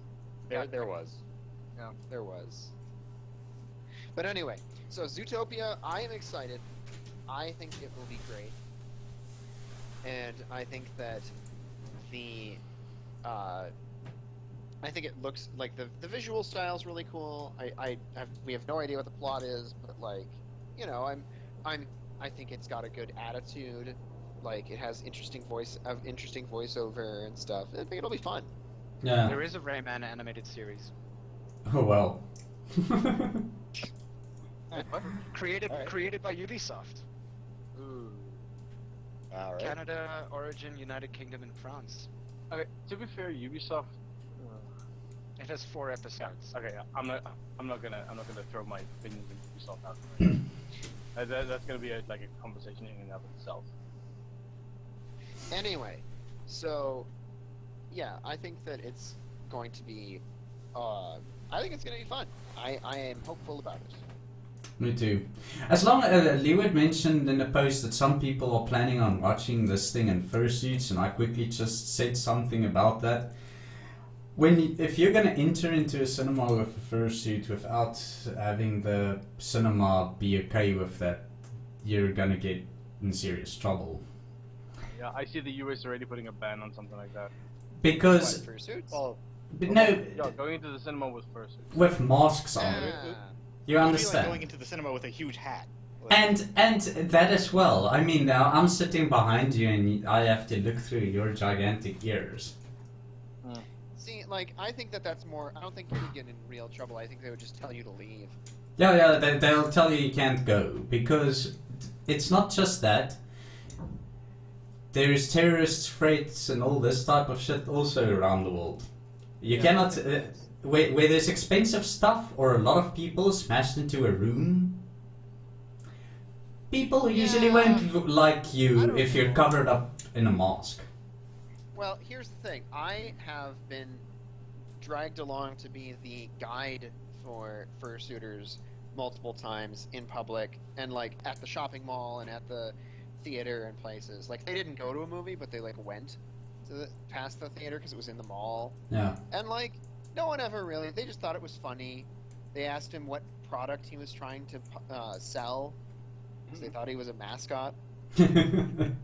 There was. Yeah, there was. But anyway, so Zootopia, I am excited. I think it will be great. And I think that I think it looks like the visual style is really cool. We have no idea what the plot is, but like, you know, I think it's got a good attitude. Like, it has interesting voiceover and stuff. I think it'll be fun. Yeah. There is a Rayman animated series. Oh well. Created Alright. created by Ubisoft. Ooh. All right. Canada, Origin, United Kingdom, and France. Okay. To be fair, Ubisoft. It has 4 episodes. Okay. Yeah, I'm not gonna throw my opinions in Ubisoft out there. That's gonna be like a conversation in and of itself. Anyway, so yeah, I think that it's going to be. I think it's going to be fun. I am hopeful about it. Me too. As long as Leeward mentioned in the post that some people are planning on watching this thing in fursuits, and I quickly just said something about that. If you're gonna enter into a cinema with a fursuit without having the cinema be okay with that, you're gonna get in serious trouble. Yeah, I see the US already putting a ban on something like that. Because What, fursuits? Well, Yeah, going into the cinema with fursuits. with masks on, Ah. you it would be like understand. going into the cinema with a huge hat. Like, And that as well. I mean, now I'm sitting behind you and I have to look through your gigantic ears. See, like, I think that's more. I don't think you would get in real trouble. I think they would just tell you to leave. Yeah, they'll tell you can't go, because it's not just that. There's terrorist threats and all this type of shit also around the world. You cannot... where there's expensive stuff or a lot of people smashed into a room, people usually won't like you if you're covered up in a mask. Well, here's the thing. I have been dragged along to be the guide for fursuiters multiple times in public, and like at the shopping mall and at the theater and places. Like, they didn't go to a movie, but they like went past the theater because it was in the mall. Yeah. And like, no one ever really. They just thought it was funny. They asked him what product he was trying to sell, because they thought he was a mascot. And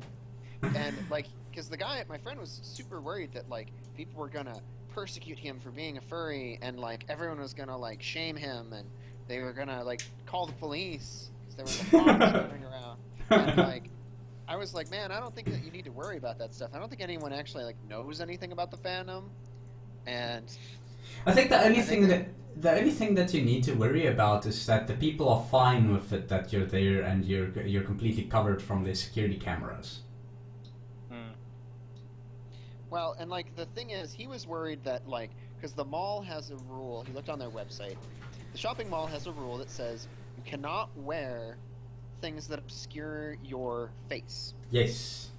like, because my friend was super worried that like people were gonna persecute him for being a furry, and like everyone was gonna like shame him, and they were gonna like call the police. because they were in the box wandering around. And like, I was like, man, I don't think that you need to worry about that stuff. I don't think anyone actually like knows anything about the fandom. And I think the only thing that you need to worry about is that the people are fine with it, that you're there and you're completely covered from the security cameras. Well, and like the thing is, he was worried that like, because the mall has a rule. He looked on their website. The shopping mall has a rule that says you cannot wear things that obscure your face. Yes.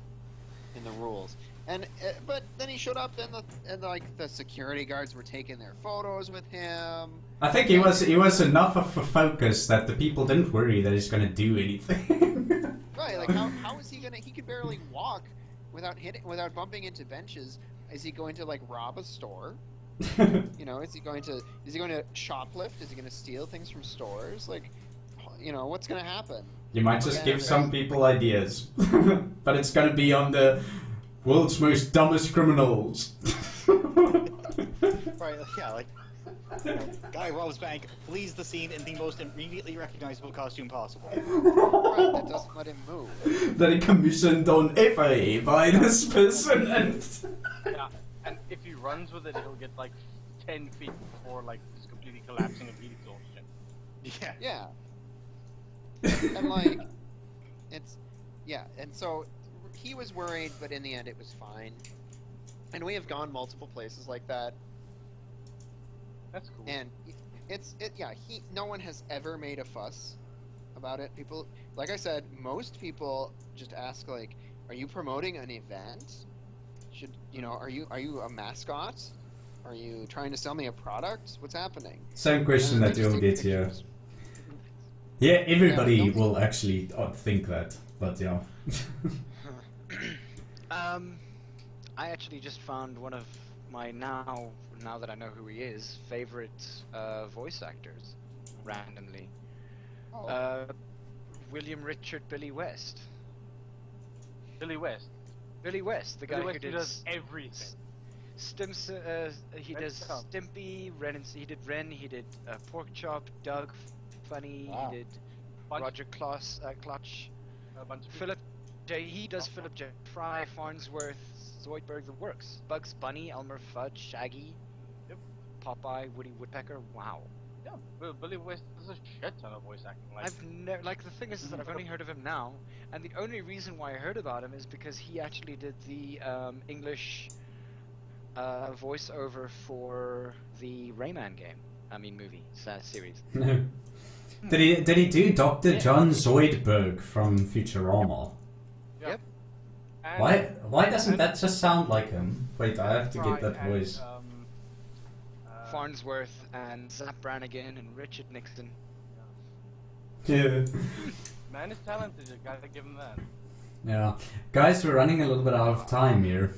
In the rules. And but then he showed up, and like the security guards were taking their photos with him. I think he was enough of a focus that the people didn't worry that he's gonna do anything. Right, like how is he gonna? He could barely walk without bumping into benches. Is he going to like rob a store? You know, is he going to shoplift? Is he going to steal things from stores? Like, you know, what's going to happen? You might just give some people ideas, but it's gonna be on the world's most dumbest criminals. Right, yeah, like, guy robs bank, flees the scene in the most immediately recognizable costume possible. Right, that doesn't let him move. That he commissioned on FA by this person, and Yeah, and if he runs with it, he'll get like 10 feet before like just completely collapsing of heat exhaustion. Yeah. And like, and so he was worried, but in the end it was fine. And we have gone multiple places like that. That's cool. And no one has ever made a fuss about it. People, like I said, most people just ask like, are you promoting an event? Are you a mascot? Are you trying to sell me a product? What's happening? same question that you'll get here. Yeah, everybody will actually think that, but yeah. I actually just found one of my now that I know who he is, favorite voice actors, randomly. William Richard Billy West. Billy West. Billy West, the guy who does everything. He does Stimpy, he did Ren, he did Pork Chop, Doug, Funny, he did Roger Clutch, A bunch of Philip J. He does Philip J. Fry, Farnsworth, Zoidberg, the works. Bugs Bunny, Elmer Fudd, Shaggy, Popeye, Woody Woodpecker. Wow. Yeah, Billy West does a shit ton of voice acting. Like, I've never the thing is that I've only heard of him now, and the only reason why I heard about him is because he actually did the English voiceover for the Rayman game. Movie, series. Did he do Dr. John Zoidberg from Futurama? Yep. Why doesn't that just sound like him? Wait, I have to get that voice. Farnsworth and Zap Brannigan and Richard Nixon. Yeah. Man is talented, you gotta give him that. Yeah. Guys, we're running a little bit out of time here.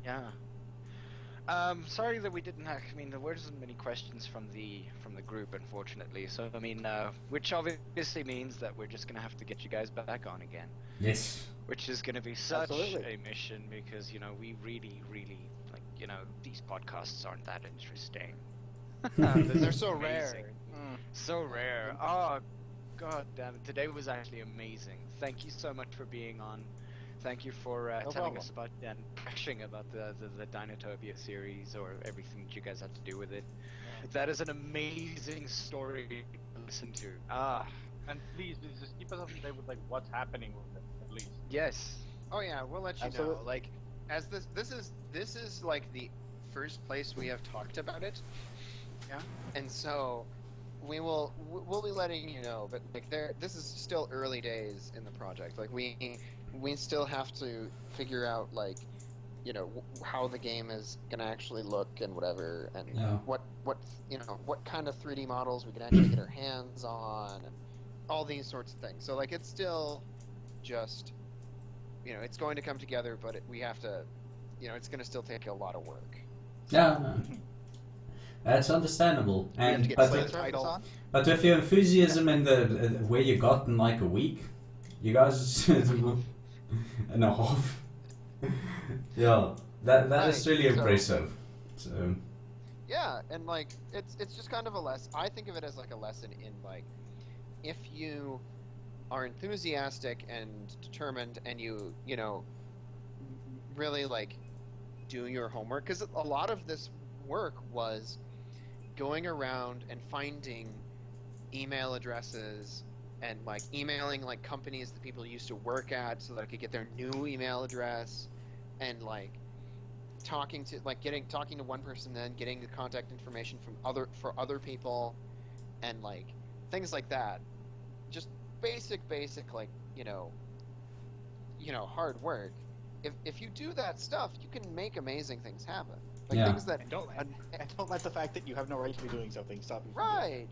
Yeah. Sorry that we didn't have. There wasn't many questions from the group, unfortunately. So which obviously means that we're just gonna have to get you guys back on again. Yes. Which is gonna be such Absolutely. a mission because we really these podcasts aren't that interesting. They're so rare. So rare. Oh, god damn it! Today was actually amazing. Thank you so much for being on. Thank you for telling us about and gushing about the Dinotopia series or everything that you guys had to do with it. Yeah. That is an amazing story to listen to. And please just keep us up to date with what's happening with it, at least. Yes. Oh yeah, we'll let you know. Like, as this is like the first place we have talked about it. Yeah. And so we'll be letting you know, but this is still early days in the project. Like we still have to figure out how the game is gonna actually look and whatever, and what kind of 3D models we can actually get our hands on, and all these sorts of things. So it's still just it's going to come together, but we have to it's going to still take a lot of work. Yeah. That's understandable. And but with your enthusiasm and the where you got in a week, you guys and a half. Yeah, that is really impressive. So. Yeah, and it's just kind of a lesson. I think of it as a lesson in if you are enthusiastic and determined, and you really like do your homework, because a lot of this work was going around and finding email addresses and like emailing like companies that people used to work at so that I could get their new email address, and like talking to one person, then getting the contact information from other people, and like things like that. Just basic like hard work. If you do that stuff, you can make amazing things happen. Like things that and don't let the fact that you have no right to be doing something stop you from doing it.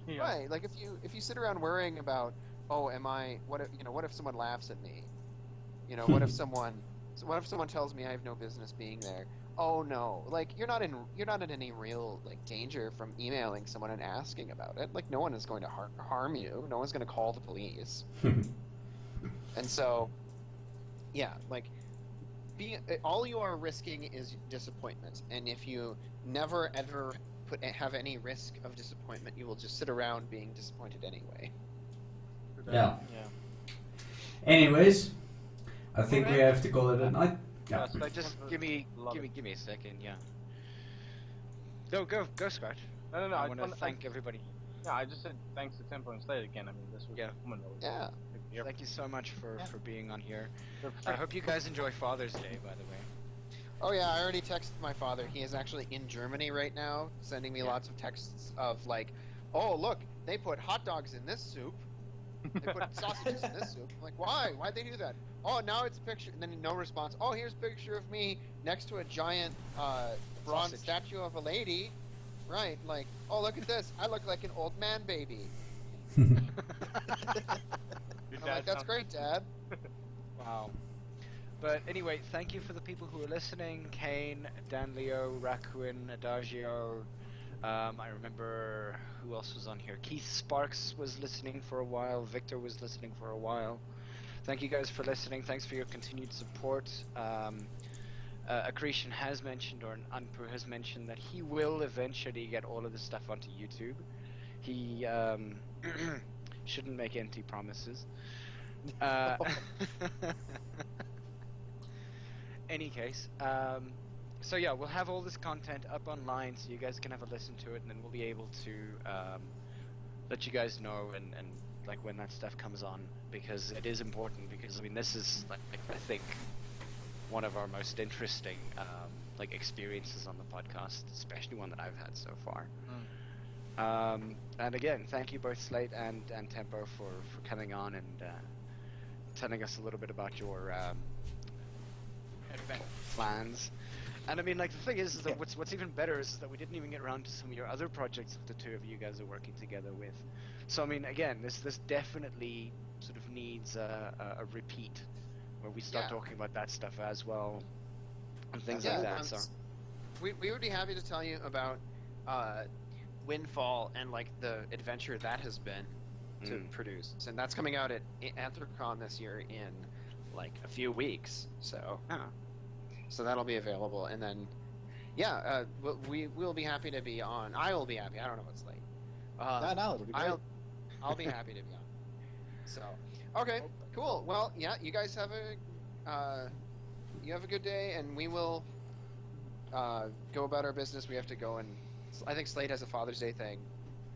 Yeah. Right. Like if you sit around worrying about, what if someone laughs at me? What if someone tells me I have no business being there? Oh no. Like you're not in any real like danger from emailing someone and asking about it. Like no one is going to harm you. No one's going to call the police. And so like all you are risking is disappointment. And if you never ever have any risk of disappointment, you will just sit around being disappointed anyway. Yeah. Anyways, I think we have to call it a night. Yeah. But just give me a second. Yeah. No, go Scratch. No. I want to thank everybody. Yeah, I just said thanks to Tempo and Slate again. I mean, this was phenomenal. Yeah. Thank you so much for being on here. I hope you guys enjoy Father's Day, by the way. Oh yeah, I already texted my father. He is actually in Germany right now, sending me lots of texts of like, oh look, they put hot dogs in this soup. They put sausages in this soup. I'm like, why? Why'd they do that? Oh, now it's a picture, and then no response. Oh, here's a picture of me next to a giant bronze statue of a lady. Right, like, oh look at this. I look like an old man baby. I'm like, that's great, Dad. Wow. But anyway, thank you for the people who are listening. Kane, Dan Leo, Rakuin, Adagio. I remember who else was on here. Keith Sparks was listening for a while. Victor was listening for a while. Thank you guys for listening. Thanks for your continued support. Accretion has mentioned, or Inpw has mentioned, that he will eventually get all of this stuff onto YouTube. He shouldn't make empty promises. Any case, so yeah, we'll have all this content up online so you guys can have a listen to it, and then we'll be able to let you guys know and like when that stuff comes on, because it is important, because I mean this is like I think one of our most interesting like experiences on the podcast, especially one that I've had so far. And again, thank you both Slate and Tempo for coming on and telling us a little bit about your event plans. And I mean, like, the thing is that what's even better is that we didn't even get around to some of your other projects that the two of you guys are working together with. So I mean, again, this definitely sort of needs a repeat where we start talking about that stuff as well and things like that. So we would be happy to tell you about Windfall and like the adventure that has been to produce, and that's coming out at Anthrocon this year in like a few weeks. So so that'll be available, and then we will be happy to be on. I will be happy. I don't know what's late. No, it'll be great. I'll be happy to be on. So okay, cool. Well, you guys have a good day, and we will go about our business. We have to go, and I think Slate has a Father's Day thing.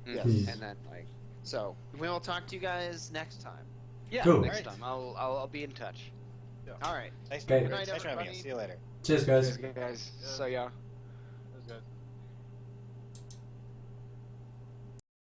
Yes. And then like, so we'll talk to you guys next time. Yeah, cool. Next time I'll be in touch. All right. Thanks Okay. for having us. See you later. Cheers, guys. Cheers, guys. So yeah.